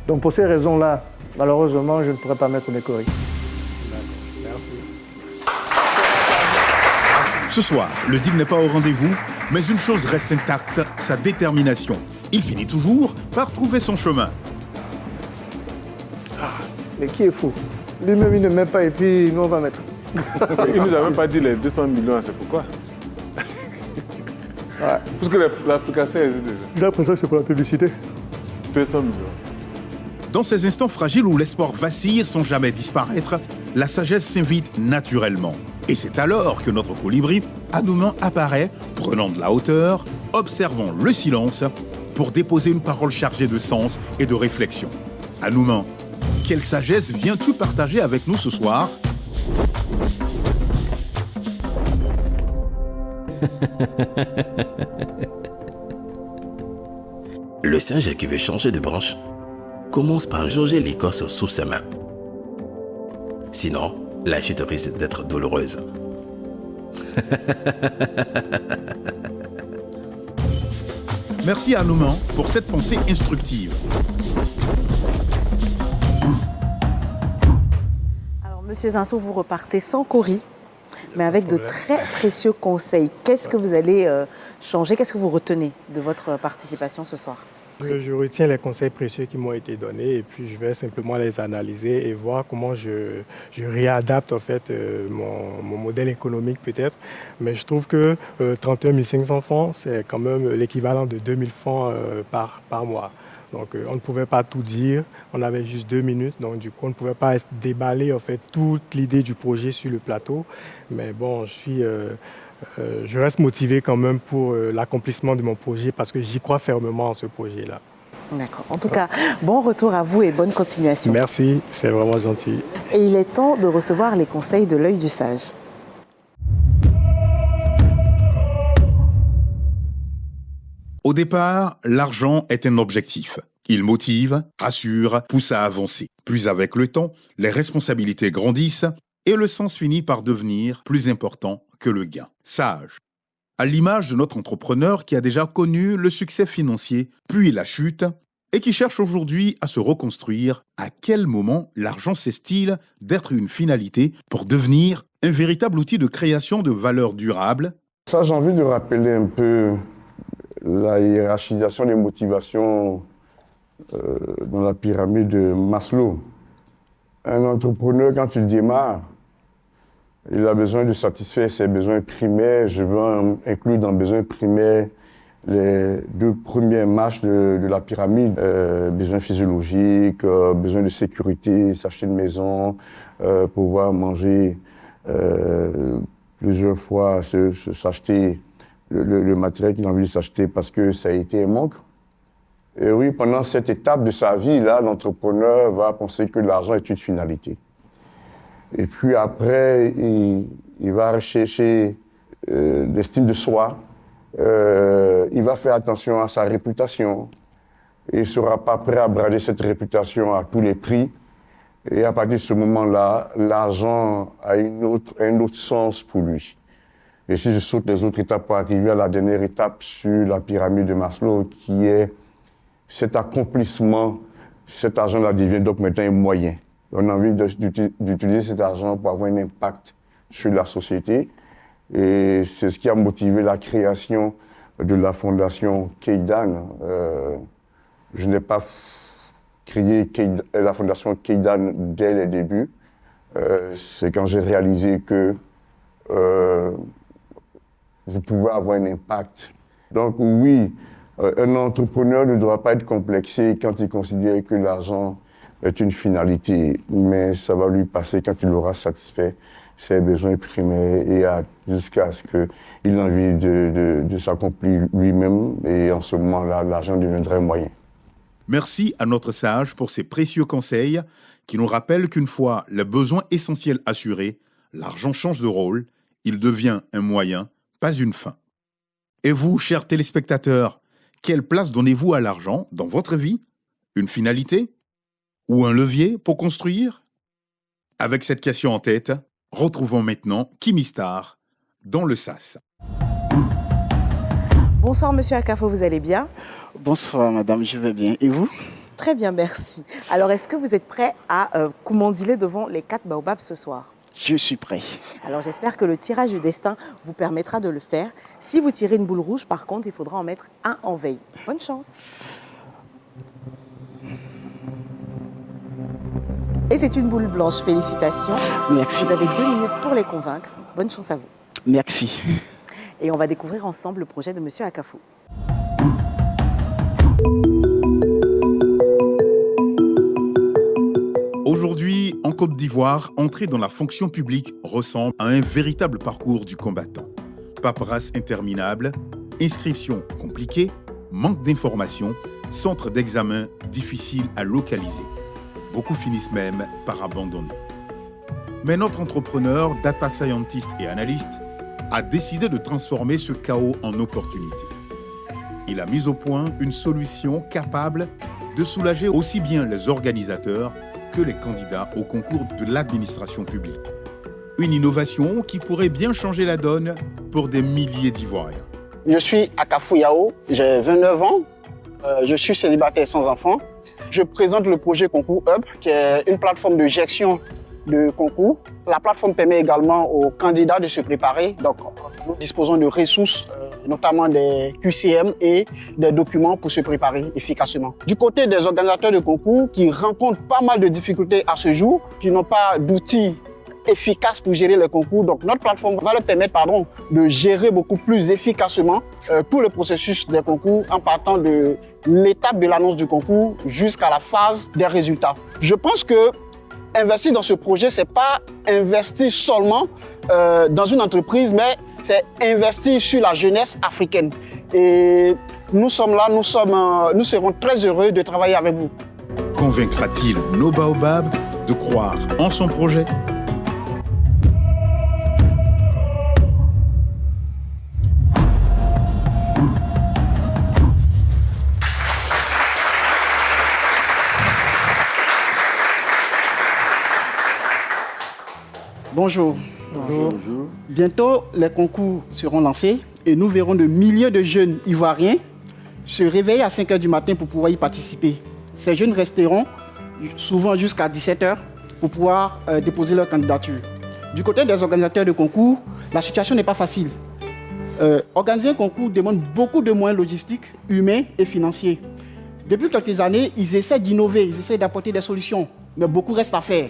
Speaker 10: Donc pour ces raisons-là, malheureusement, je ne pourrais pas mettre mes coris.
Speaker 1: Ce soir, le deal n'est pas au rendez-vous, mais une chose reste intacte, sa détermination. Il finit toujours par trouver son chemin.
Speaker 10: Mais qui est fou? Lui-même, il ne met pas et puis nous, on va mettre.
Speaker 4: Il ne nous a même pas dit les 200 millions, c'est pourquoi?
Speaker 10: Ouais.
Speaker 4: Parce que l'application existe déjà.
Speaker 10: J'ai l'impression que c'est pour la publicité.
Speaker 4: 200 millions.
Speaker 1: Dans ces instants fragiles où l'espoir vacille sans jamais disparaître, la sagesse s'invite naturellement. Et c'est alors que notre colibri, Anouman, apparaît, prenant de la hauteur, observant le silence, pour déposer une parole chargée de sens et de réflexion. Anouman, quelle sagesse viens-tu partager avec nous ce soir?
Speaker 7: Le singe qui veut changer de branche commence par jauger l'écorce sous sa main. Sinon, la chute risque d'être douloureuse.
Speaker 1: Merci à Anouman pour cette pensée instructive.
Speaker 2: Alors, Monsieur Zinsou, vous repartez sans coris, mais avec de très précieux conseils. Qu'est-ce que vous allez changer? Qu'est-ce que vous retenez de votre participation ce soir?
Speaker 3: Je retiens les conseils précieux qui m'ont été donnés et puis je vais simplement les analyser et voir comment je réadapte en fait mon modèle économique peut-être. Mais je trouve que 31 500 francs, c'est quand même l'équivalent de 2000 francs par mois. Donc on ne pouvait pas tout dire, on avait juste 2 minutes, donc du coup on ne pouvait pas déballer en fait toute l'idée du projet sur le plateau. Mais bon, je reste motivé quand même pour l'accomplissement de mon projet parce que j'y crois fermement en ce projet-là.
Speaker 2: D'accord. En tout cas, bon retour à vous et bonne continuation.
Speaker 3: Merci, c'est vraiment gentil.
Speaker 2: Et il est temps de recevoir les conseils de l'œil du sage.
Speaker 1: Au départ, l'argent est un objectif. Il motive, rassure, pousse à avancer. Puis avec le temps, les responsabilités grandissent et le sens finit par devenir plus important que le gain. Sage. À l'image de notre entrepreneur qui a déjà connu le succès financier, puis la chute, et qui cherchent aujourd'hui à se reconstruire. À quel moment l'argent cesse-t-il d'être une finalité pour devenir un véritable outil de création de valeur durable?
Speaker 15: Ça, j'ai envie de rappeler un peu la hiérarchisation des motivations dans la pyramide de Maslow. Un entrepreneur, quand il démarre, il a besoin de satisfaire ses besoins primaires. Je veux inclure dans les besoins primaires les 2 premières marches de la pyramide. Besoins physiologiques, besoin de sécurité, s'acheter une maison, pouvoir manger plusieurs fois, s'acheter le matériel qu'il a envie de s'acheter parce que ça a été un manque. Et oui, pendant cette étape de sa vie, là, l'entrepreneur va penser que l'argent est une finalité. Et puis après, il va rechercher l'estime de soi. Il va faire attention à sa réputation. Il ne sera pas prêt à brader cette réputation à tous les prix. Et à partir de ce moment-là, l'argent a un autre sens pour lui. Et si je saute les autres étapes pour arriver à la dernière étape sur la pyramide de Maslow, qui est cet accomplissement, cet argent-là devient donc maintenant un moyen. On a envie d'utiliser cet argent pour avoir un impact sur la société. Et c'est ce qui a motivé la création de la fondation Keidan. Je n'ai pas créé la fondation Keidan dès les débuts. C'est quand j'ai réalisé que je pouvais avoir un impact. Donc oui, un entrepreneur ne doit pas être complexé quand il considère que l'argent est une finalité, mais ça va lui passer quand il aura satisfait ses besoins primaires et jusqu'à ce qu'il ait envie de s'accomplir lui-même. Et en ce moment-là, l'argent deviendra un moyen.
Speaker 1: Merci à notre sage pour ses précieux conseils qui nous rappellent qu'une fois le besoin essentiel assuré, l'argent change de rôle, il devient un moyen, pas une fin. Et vous, chers téléspectateurs, quelle place donnez-vous à l'argent dans votre vie? Une finalité? Ou un levier pour construire? Avec cette question en tête, retrouvons maintenant Kimi Star dans le SAS.
Speaker 2: Bonsoir Monsieur Akafo, vous allez bien?
Speaker 16: Bonsoir Madame, je vais bien. Et vous?
Speaker 2: Très bien, merci. Alors, est-ce que vous êtes prêt à coumandiler devant les 4 baobabs ce soir?
Speaker 16: Je suis prêt.
Speaker 2: Alors, j'espère que le tirage du destin vous permettra de le faire. Si vous tirez une boule rouge, par contre, il faudra en mettre un en veille. Bonne chance. Et c'est une boule blanche, félicitations.
Speaker 16: Merci.
Speaker 2: Vous avez 2 minutes pour les convaincre. Bonne chance à vous.
Speaker 16: Merci.
Speaker 2: Et on va découvrir ensemble le projet de Monsieur Akafo.
Speaker 1: Aujourd'hui, en Côte d'Ivoire, entrer dans la fonction publique ressemble à un véritable parcours du combattant. Paperasse interminable, inscription compliquée, manque d'informations, centre d'examen difficile à localiser. Beaucoup finissent même par abandonner. Mais notre entrepreneur, data scientist et analyste, a décidé de transformer ce chaos en opportunité. Il a mis au point une solution capable de soulager aussi bien les organisateurs que les candidats au concours de l'administration publique. Une innovation qui pourrait bien changer la donne pour des milliers d'Ivoiriens.
Speaker 16: Je suis Akafo Yao, j'ai 29 ans, je suis célibataire sans enfant. Je présente le projet Concours Hub, qui est une plateforme de gestion de concours. La plateforme permet également aux candidats de se préparer. Donc, nous disposons de ressources, notamment des QCM et des documents pour se préparer efficacement. Du côté des organisateurs de concours qui rencontrent pas mal de difficultés à ce jour, qui n'ont pas d'outils efficaces pour gérer les concours, donc notre plateforme va leur permettre de gérer beaucoup plus efficacement tout le processus des concours en partant de l'étape de l'annonce du concours jusqu'à la phase des résultats. Je pense que investir dans ce projet, ce n'est pas investir seulement dans une entreprise, mais c'est investir sur la jeunesse africaine. Et nous sommes là, nous serons très heureux de travailler avec vous.
Speaker 1: Convaincra-t-il nos baobabs de croire en son projet?
Speaker 16: Bonjour. Bonjour. Bientôt, les concours seront lancés et nous verrons de milliers de jeunes Ivoiriens se réveiller à 5 h du matin pour pouvoir y participer. Ces jeunes resteront souvent jusqu'à 17 h pour pouvoir déposer leur candidature. Du côté des organisateurs de concours, la situation n'est pas facile. Organiser un concours demande beaucoup de moyens logistiques, humains et financiers. Depuis quelques années, ils essaient d'innover, ils essaient d'apporter des solutions, mais beaucoup reste à faire.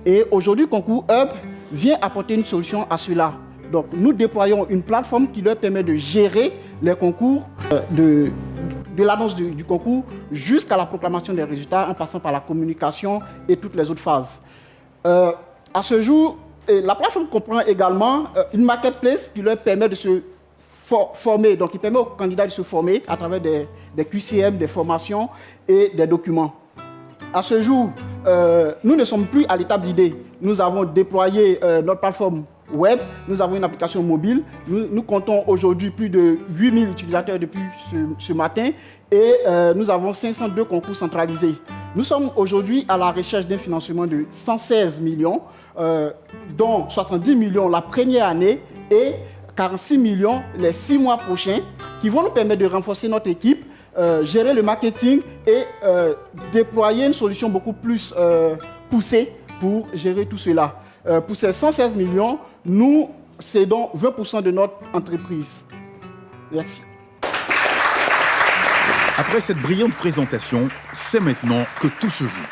Speaker 16: Et aujourd'hui, Concours Hub vient apporter une solution à cela. Donc, nous déployons une plateforme qui leur permet de gérer les concours, de l'annonce du concours jusqu'à la proclamation des résultats, en passant par la communication et toutes les autres phases. À ce jour, la plateforme comprend également une marketplace qui leur permet de se former. Donc, il permet aux candidats de se former à travers des QCM, des formations et des documents. À ce jour, nous ne sommes plus à l'étape d'idée. Nous avons déployé notre plateforme web, nous avons une application mobile. Nous comptons aujourd'hui plus de 8000 utilisateurs depuis ce matin et nous avons 502 concours centralisés. Nous sommes aujourd'hui à la recherche d'un financement de 116 millions, dont 70 millions la première année et 46 millions les 6 mois prochains, qui vont nous permettre de renforcer notre équipe, gérer le marketing et déployer une solution beaucoup plus poussée pour gérer tout cela. Pour ces 116 millions, nous cédons 20% de notre entreprise. Merci.
Speaker 1: Après cette brillante présentation, c'est maintenant que tout se joue.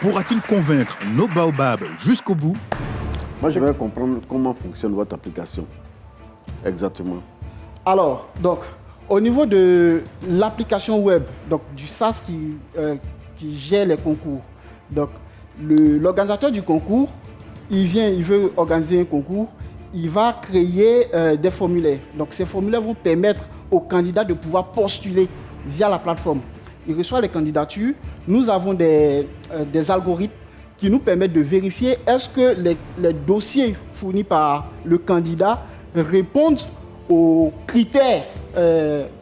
Speaker 1: Pourra-t-il convaincre nos baobabs jusqu'au bout?
Speaker 9: Moi, je vais comprendre comment fonctionne votre application. Exactement.
Speaker 16: Alors, donc, au niveau de l'application web, donc du SaaS qui gère les concours, donc l'organisateur du concours, il veut organiser un concours, il va créer des formulaires. Donc, ces formulaires vont permettre aux candidats de pouvoir postuler via la plateforme. Il reçoit les candidatures. Nous avons des algorithmes qui nous permettent de vérifier est-ce que les dossiers fournis par le candidat répondent aux critères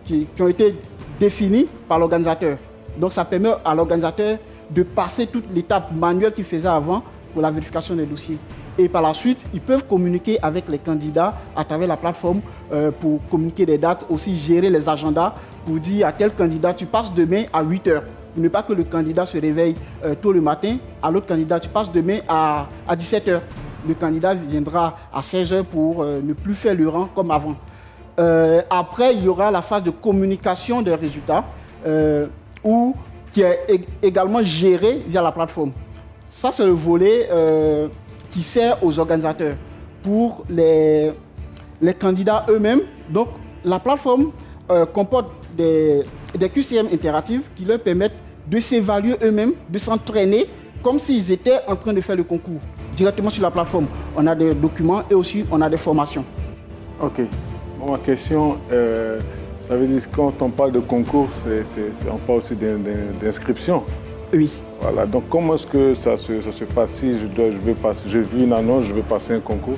Speaker 16: qui ont été définis par l'organisateur. Donc ça permet à l'organisateur de passer toute l'étape manuelle qu'il faisait avant pour la vérification des dossiers. Et par la suite, ils peuvent communiquer avec les candidats à travers la plateforme pour communiquer des dates, aussi gérer les agendas pour dire à tel candidat tu passes demain à 8 h. Pour ne pas que le candidat se réveille tôt le matin, à l'autre candidat tu passes demain à 17 h. Le candidat viendra à 16 h pour ne plus faire le rang comme avant. Après, il y aura la phase de communication des résultats qui est également gérée via la plateforme. Ça, c'est le volet qui sert aux organisateurs. Pour les candidats eux-mêmes, donc la plateforme comporte des QCM interactifs qui leur permettent de s'évaluer eux-mêmes, de s'entraîner comme s'ils étaient en train de faire le concours. Directement sur la plateforme, on a des documents et aussi on a des formations.
Speaker 4: Ok. Bon, ma question, ça veut dire que quand on parle de concours, on parle aussi d'inscription.
Speaker 16: Oui.
Speaker 4: Voilà. Donc comment est-ce que ça se passe si j'ai vu une annonce, je veux passer un concours,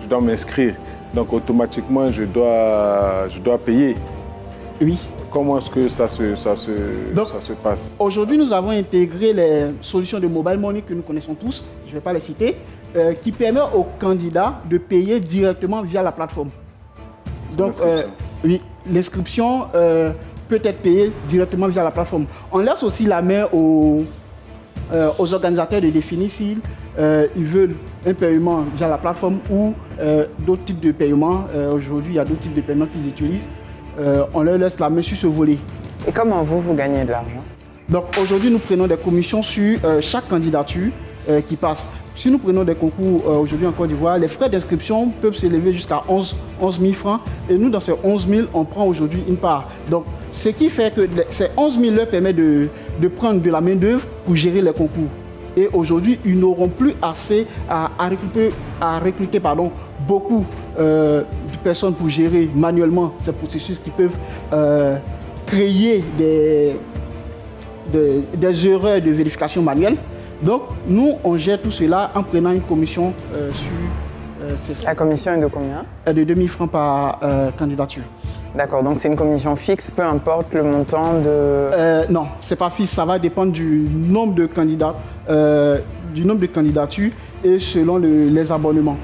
Speaker 4: je dois m'inscrire. Donc automatiquement, je dois payer.
Speaker 16: Oui.
Speaker 4: Comment est-ce que ça se passe?
Speaker 16: Aujourd'hui, nous avons intégré les solutions de mobile money que nous connaissons tous, je ne vais pas les citer, qui permet aux candidats de payer directement via la plateforme. Donc, oui, l'inscription peut être payée directement via la plateforme. On laisse aussi la main aux organisateurs de définir s'ils veulent un paiement via la plateforme ou d'autres types de paiements. Aujourd'hui, il y a d'autres types de paiements qu'ils utilisent. On leur laisse la main sur ce volet.
Speaker 14: Et comment vous gagnez de l'argent?
Speaker 16: Donc aujourd'hui, nous prenons des commissions sur chaque candidature qui passe. Si nous prenons des concours aujourd'hui en Côte d'Ivoire, les frais d'inscription peuvent s'élever jusqu'à 11 000 francs. Et nous, dans ces 11 000, on prend aujourd'hui une part. Donc, ce qui fait que ces 11 000 leur permet de prendre de la main-d'œuvre pour gérer les concours. Et aujourd'hui, ils n'auront plus assez à recruter beaucoup de personnes pour gérer manuellement ces processus qui peuvent créer des erreurs de vérification manuelle. Donc, nous, on gère tout cela en prenant une commission sur ces frais.
Speaker 14: La commission est de combien?
Speaker 16: De 2 000 francs par candidature.
Speaker 14: D'accord, donc c'est une commission fixe, peu importe le montant de...
Speaker 16: Non, c'est pas fixe, ça va dépendre du nombre de candidats, du nombre de candidatures et selon les abonnements.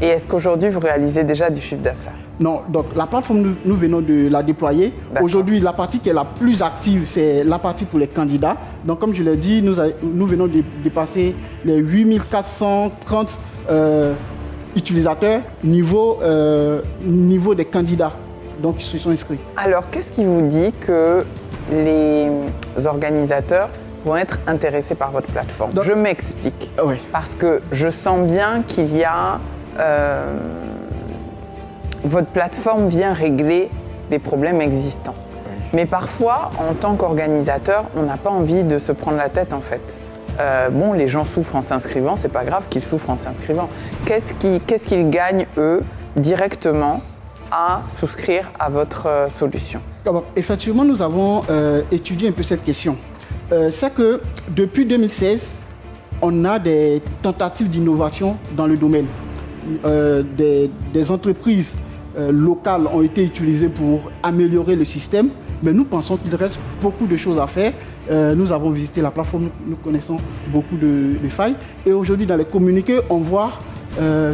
Speaker 14: Et est-ce qu'aujourd'hui, vous réalisez déjà du chiffre d'affaires?
Speaker 17: Non, donc la plateforme, nous venons de la déployer. Aujourd'hui, la partie qui est la plus active, c'est la partie pour les candidats. Donc comme je l'ai dit, nous venons de dépasser les 8430 utilisateurs niveau des candidats donc, qui se sont inscrits.
Speaker 14: Alors, qu'est-ce qui vous dit que les organisateurs vont être intéressés par votre plateforme? Je m'explique.
Speaker 17: Oui.
Speaker 14: Parce que je sens bien qu'il y a... votre plateforme vient régler des problèmes existants. Mais parfois, en tant qu'organisateur, on n'a pas envie de se prendre la tête en fait. Bon, les gens souffrent en s'inscrivant, c'est pas grave qu'ils souffrent en s'inscrivant. Qu'est-ce qu'ils gagnent, eux, directement à souscrire à votre solution?
Speaker 17: Alors, effectivement, nous avons étudié un peu cette question. C'est que depuis 2016, on a des tentatives d'innovation dans le domaine. Des entreprises locales ont été utilisées pour améliorer le système, mais nous pensons qu'il reste beaucoup de choses à faire. Nous avons visité la plateforme, nous connaissons beaucoup de failles. Et aujourd'hui, dans les communiqués, on voit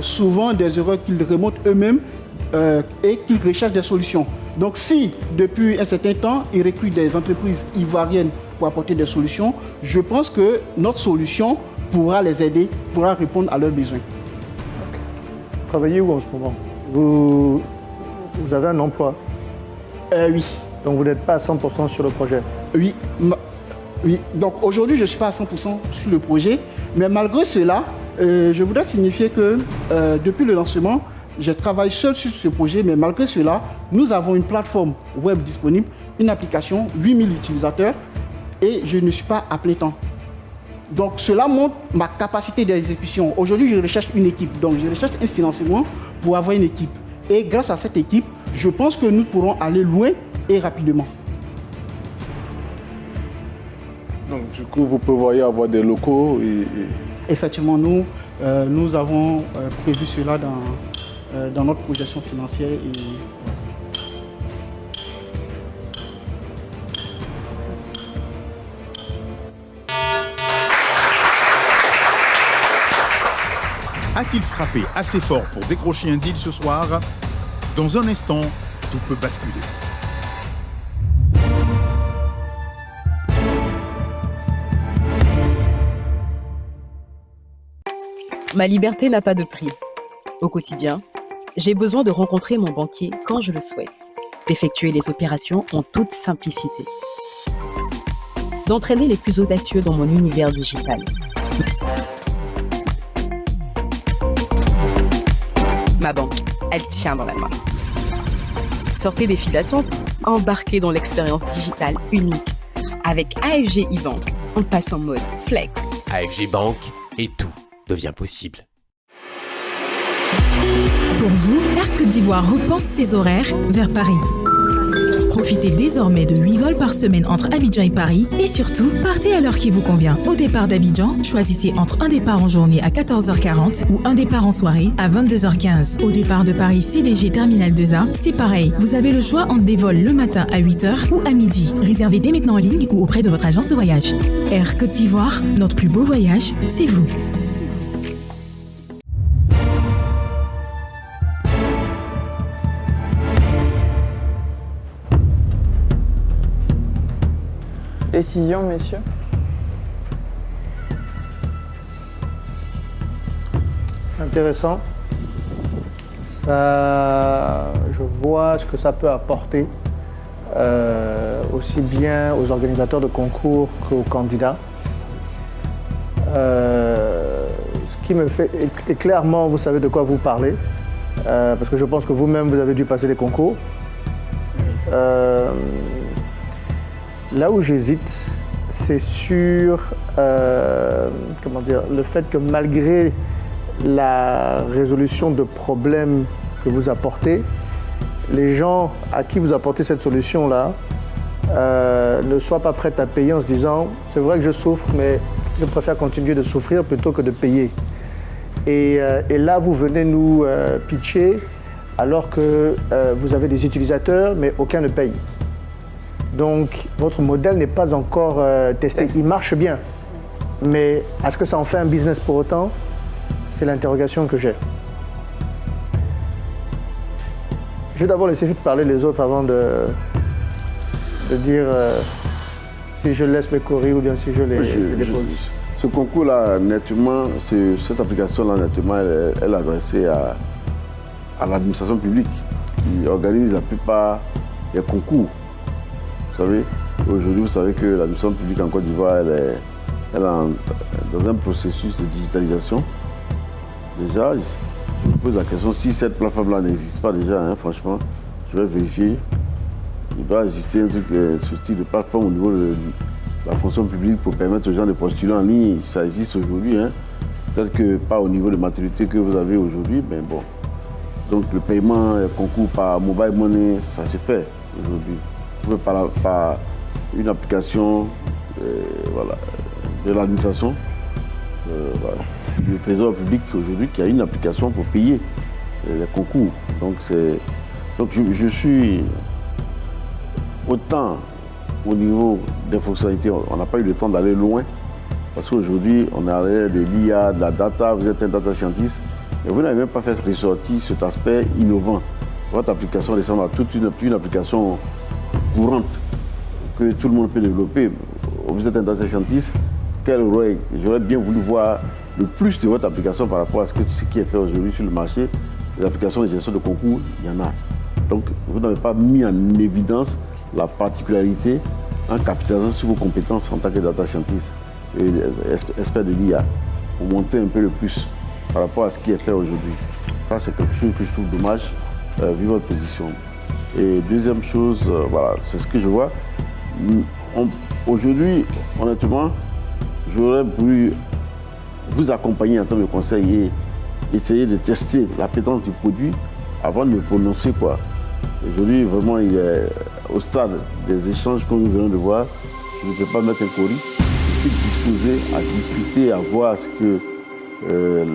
Speaker 17: souvent des erreurs qu'ils remontent eux-mêmes et qu'ils recherchent des solutions. Donc si, depuis un certain temps, ils recrutent des entreprises ivoiriennes pour apporter des solutions, je pense que notre solution pourra les aider, pourra répondre à leurs besoins.
Speaker 10: Travaillez où en ce moment? Vous avez un emploi?
Speaker 17: Oui.
Speaker 10: Donc vous n'êtes pas à 100% sur le projet?
Speaker 17: Oui. Oui. Donc aujourd'hui, je ne suis pas à 100% sur le projet, mais malgré cela, je voudrais signifier que depuis le lancement, je travaille seul sur ce projet, mais malgré cela, nous avons une plateforme web disponible, une application, 8000 utilisateurs, et je ne suis pas à plein temps. Donc cela montre ma capacité d'exécution. Aujourd'hui, je recherche une équipe, donc je recherche un financement pour avoir une équipe. Et grâce à cette équipe, je pense que nous pourrons aller loin et rapidement.
Speaker 4: Donc du coup, vous prévoyez avoir des locaux
Speaker 17: Effectivement, nous avons prévu cela dans notre projection financière.
Speaker 1: A-t-il frappé assez fort pour décrocher un deal ce soir? Dans un instant, tout peut basculer.
Speaker 6: Ma liberté n'a pas de prix. Au quotidien, j'ai besoin de rencontrer mon banquier quand je le souhaite, d'effectuer les opérations en toute simplicité, d'entraîner les plus audacieux dans mon univers digital. Ma banque, elle tient dans la main. Sortez des files d'attente, embarquez dans l'expérience digitale unique. Avec AFG e-Bank, on passe en mode flex.
Speaker 18: AFG Bank et tout devient possible.
Speaker 8: Pour vous, Air Côte d'Ivoire repense ses horaires vers Paris. Profitez désormais de 8 vols par semaine entre Abidjan et Paris et surtout, partez à l'heure qui vous convient. Au départ d'Abidjan, choisissez entre un départ en journée à 14h40 ou un départ en soirée à 22h15. Au départ de Paris CDG Terminal 2A, c'est pareil. Vous avez le choix entre des vols le matin à 8h ou à midi. Réservez dès maintenant en ligne ou auprès de votre agence de voyage. Air Côte d'Ivoire, notre plus beau voyage, c'est vous.
Speaker 14: Décision, messieurs.
Speaker 10: C'est intéressant. Je vois ce que ça peut apporter aussi bien aux organisateurs de concours qu'aux candidats. Ce qui me fait, et clairement, vous savez de quoi vous parlez, parce que je pense que vous-même, vous avez dû passer les concours. Là où j'hésite, c'est sur le fait que malgré la résolution de problèmes que vous apportez, les gens à qui vous apportez cette solution-là ne soient pas prêts à payer en se disant « c'est vrai que je souffre, mais je préfère continuer de souffrir plutôt que de payer ». Et là, vous venez nous pitcher alors que vous avez des utilisateurs, mais aucun ne paye. Donc, votre modèle n'est pas encore testé. Il marche bien. Mais est-ce que ça en fait un business pour autant? C'est l'interrogation que j'ai. Je vais d'abord laisser parler les autres avant de dire si je laisse mes coris ou bien si je les dépose.
Speaker 9: Ce concours-là, nettement, cette application-là, nettement, elle est adressée à l'administration publique qui organise la plupart des concours. Vous savez, aujourd'hui, vous savez que l'administration publique en Côte d'Ivoire, elle est dans un processus de digitalisation. Déjà, je me pose la question, si cette plateforme-là n'existe pas déjà, franchement, je vais vérifier. Il doit exister ce type de plateforme au niveau de la fonction publique pour permettre aux gens de postuler en ligne. Ça existe aujourd'hui, peut-être que pas au niveau de maturité que vous avez aujourd'hui, mais bon. Donc le paiement, le concours par mobile money, ça se fait aujourd'hui. Vous pouvez par une application de l'administration, le trésor public aujourd'hui qui a une application pour payer les concours. Donc je suis autant au niveau des fonctionnalités, on n'a pas eu le temps d'aller loin parce qu'aujourd'hui on est allé de l'IA, de la data, vous êtes un data scientist, mais vous n'avez même pas fait ressortir cet aspect innovant. Votre application ressemble à toute une application courante que tout le monde peut développer. Vous êtes un data scientist, j'aurais bien voulu voir le plus de votre application par rapport à ce qui est fait aujourd'hui sur le marché. Les applications de gestion de concours, il y en a. Donc vous n'avez pas mis en évidence la particularité en capitalisant sur vos compétences en tant que data scientist et expert de l'IA pour monter un peu le plus par rapport à ce qui est fait aujourd'hui. Ça, c'est quelque chose que je trouve dommage, vu votre position. Et deuxième chose, voilà, c'est ce que je vois. Aujourd'hui, honnêtement, j'aurais voulu vous accompagner en tant que conseiller et essayer de tester l'appétence du produit avant de me prononcer, quoi. Aujourd'hui, vraiment, il est au stade des échanges que nous venons de voir. Je ne peux pas mettre un coris. Je suis disposé à discuter, à voir ce que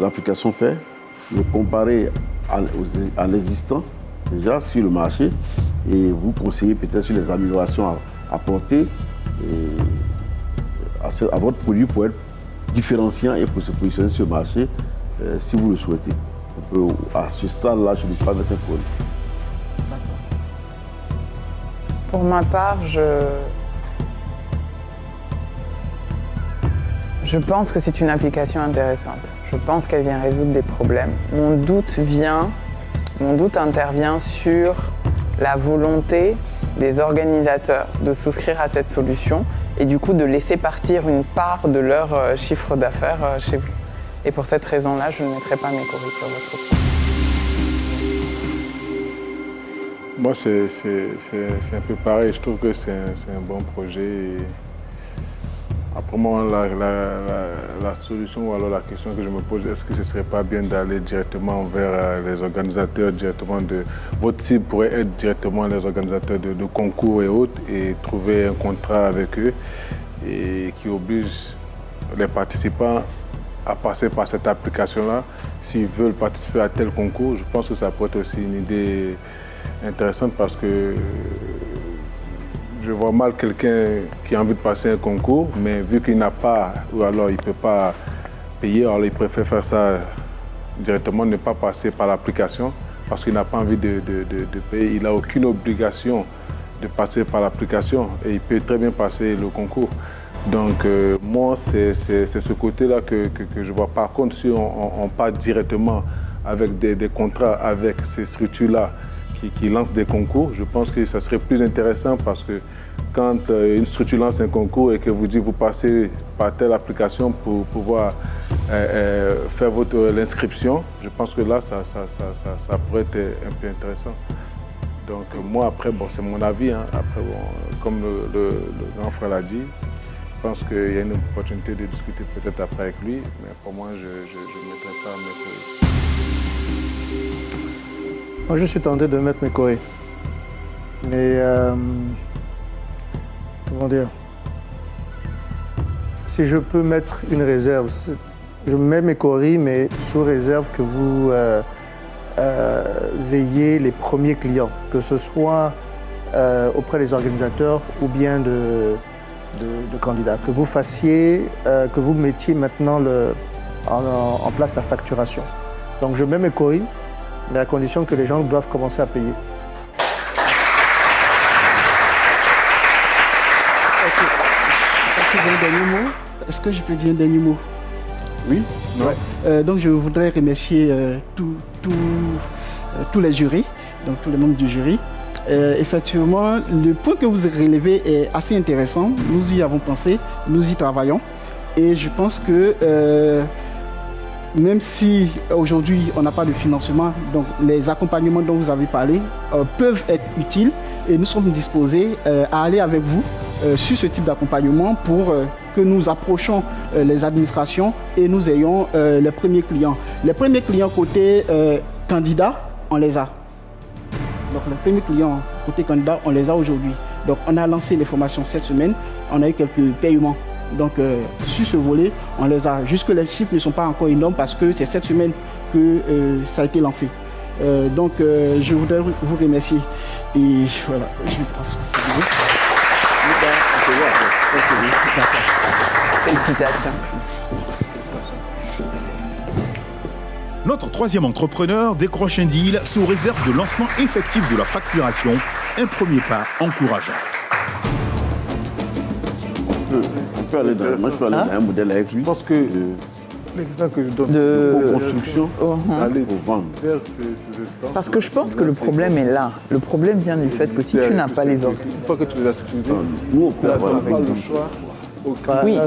Speaker 9: l'application fait, le comparer à l'existant déjà sur le marché et vous conseiller peut-être sur les améliorations à apporter à votre produit pour être différenciant et pour se positionner sur le marché si vous le souhaitez. À ce stade-là, je ne peux pas mettre un coris.
Speaker 14: Pour ma part, je pense que c'est une application intéressante. Je pense qu'elle vient résoudre des problèmes. Mon doute intervient sur la volonté des organisateurs de souscrire à cette solution et du coup de laisser partir une part de leur chiffre d'affaires chez vous. Et pour cette raison-là, je ne mettrai pas mes coris sur votre produit.
Speaker 4: Moi, c'est un peu pareil. Je trouve que c'est un bon projet. Et après moi, la solution ou alors la question que je me pose, est-ce que ce ne serait pas bien d'aller directement vers les organisateurs, directement de... Votre cible pourrait être directement les organisateurs de concours et autres et trouver un contrat avec eux et qui oblige les participants à passer par cette application-là s'ils veulent participer à tel concours. Je pense que ça peut être aussi une idée intéressante parce que je vois mal quelqu'un qui a envie de passer un concours, mais vu qu'il n'a pas, ou alors il ne peut pas payer, alors il préfère faire ça directement, ne pas passer par l'application parce qu'il n'a pas envie de payer. Il n'a aucune obligation de passer par l'application et il peut très bien passer le concours. Donc moi, c'est ce côté-là que je vois. Par contre, si on part directement avec des contrats avec ces structures-là qui lancent des concours, je pense que ça serait plus intéressant parce que quand une structure lance un concours et que vous dit vous passez par telle application pour pouvoir faire l'inscription, je pense que là, ça pourrait être un peu intéressant. Donc moi, après, bon, c'est mon avis. Après, bon, comme le grand frère l'a dit, je pense qu'il y a une opportunité de discuter peut-être après avec lui, mais pour moi, je ne mettrai pas mes coris.
Speaker 10: Moi, je suis tenté de mettre mes coris. Mais, comment dire, si je peux mettre une réserve, je mets mes coris, mais sous réserve que vous ayez les premiers clients, que ce soit auprès des organisateurs ou bien de candidats, que vous fassiez, que vous mettiez maintenant en place la facturation. Donc je mets mes coris, mais à condition que les gens doivent commencer à payer.
Speaker 17: un dernier mot? Est-ce que je peux dire un dernier mot?
Speaker 9: Oui.
Speaker 17: Ouais. Donc je voudrais remercier tous les jurys, donc tous les membres du jury. Effectivement, le point que vous relevez est assez intéressant. Nous y avons pensé, nous y travaillons. Et je pense que même si aujourd'hui on n'a pas de financement, donc les accompagnements dont vous avez parlé peuvent être utiles. Et nous sommes disposés à aller avec vous sur ce type d'accompagnement pour que nous approchions les administrations et nous ayons les premiers clients. Les premiers clients côté candidats, on les a. Donc les premiers clients côté candidats, on les a aujourd'hui. Donc on a lancé les formations cette semaine, on a eu quelques paiements. Donc sur ce volet, on les a. Jusque les chiffres ne sont pas encore énormes parce que c'est cette semaine que ça a été lancé. Donc je voudrais vous remercier. Et voilà, je passe au studio.
Speaker 14: Félicitations.
Speaker 1: Notre troisième entrepreneur décroche un deal sous réserve de lancement effectif de la facturation, un premier pas encourageant.
Speaker 9: On peut aller dans, moi je peux aller dans un modèle avec lui.
Speaker 4: Parce que l'exemple que je donne
Speaker 9: de construction, aller pour vendre.
Speaker 14: Parce que je pense que le problème est là. Le problème vient du fait que si tu n'as pas les ordres.
Speaker 4: Une fois que tu les as sécurisés,
Speaker 9: nous on peut avoir
Speaker 4: le choix.
Speaker 14: Oui,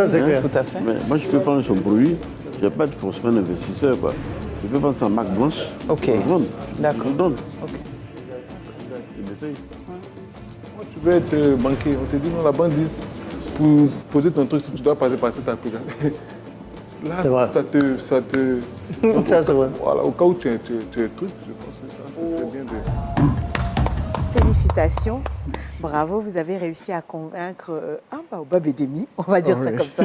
Speaker 17: c'est clair.
Speaker 14: Tout à fait.
Speaker 9: Mais moi je peux prendre son produit, je n'ai pas de forcément d'investisseur. Je peux prendre sa marque blanche.
Speaker 14: Ok.
Speaker 9: D'accord. Je donne.
Speaker 14: Ok.
Speaker 4: Tu veux être banquier, on te dit non, la banque dit pour poser ton truc, tu dois passer par cette application. Là, ça te... Ça, c'est vrai. Voilà, au cas où tu es truc, je pense que ça serait bien de...
Speaker 2: Félicitations. Bravo, vous avez réussi à convaincre un baobab et demi, on va dire ça comme ça.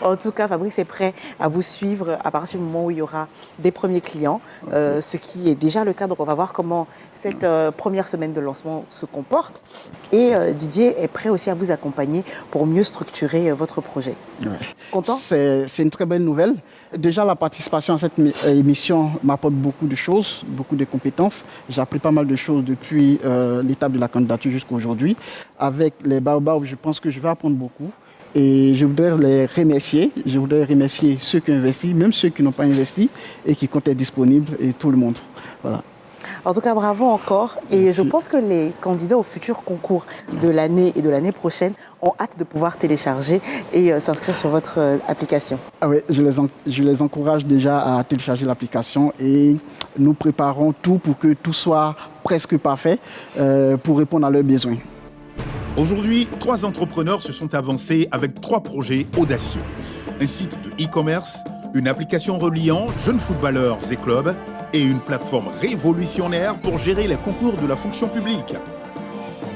Speaker 2: En tout cas, Fabrice est prêt à vous suivre à partir du moment où il y aura des premiers clients, ce qui est déjà le cas. Donc, on va voir comment cette première semaine de lancement se comporte. Et Didier est prêt aussi à vous accompagner pour mieux structurer votre projet.
Speaker 17: Ouais.
Speaker 2: Content?
Speaker 17: C'est une très belle nouvelle. Déjà, la participation à cette émission m'apporte beaucoup de choses, beaucoup de compétences. J'ai appris pas mal de choses depuis l'étape de la candidature jusqu'à aujourd'hui. Avec les baobabs, je pense que je vais apprendre beaucoup. Et je voudrais les remercier. Je voudrais remercier ceux qui ont investi, même ceux qui n'ont pas investi et qui comptent être disponibles, et tout le monde. Voilà.
Speaker 2: En tout cas, bravo encore. Et je pense que les candidats au futur concours de l'année et de l'année prochaine ont hâte de pouvoir télécharger et s'inscrire sur votre application.
Speaker 17: Ah oui, je les encourage déjà à télécharger l'application et nous préparons tout pour que tout soit presque parfait pour répondre à leurs besoins.
Speaker 1: Aujourd'hui, 3 entrepreneurs se sont avancés avec 3 projets audacieux. Un site de e-commerce, une application reliant jeunes footballeurs et clubs et une plateforme révolutionnaire pour gérer les concours de la fonction publique.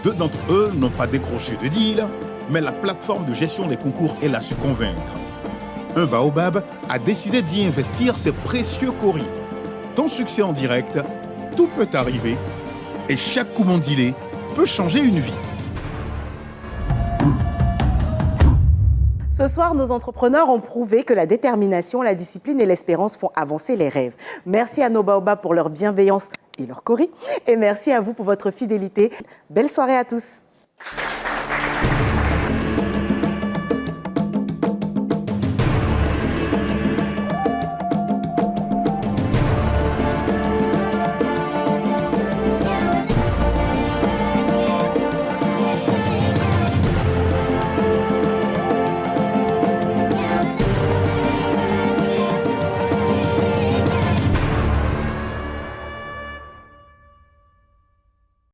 Speaker 1: 2 d'entre eux n'ont pas décroché de deal, mais la plateforme de gestion des concours elle a su convaincre. Un baobab a décidé d'y investir ses précieux coris. Ton succès en direct, tout peut arriver et chaque coup mandilé peut changer une vie.
Speaker 2: Ce soir, nos entrepreneurs ont prouvé que la détermination, la discipline et l'espérance font avancer les rêves. Merci à nos baobabs pour leur bienveillance et leur coris. Et merci à vous pour votre fidélité. Belle soirée à tous.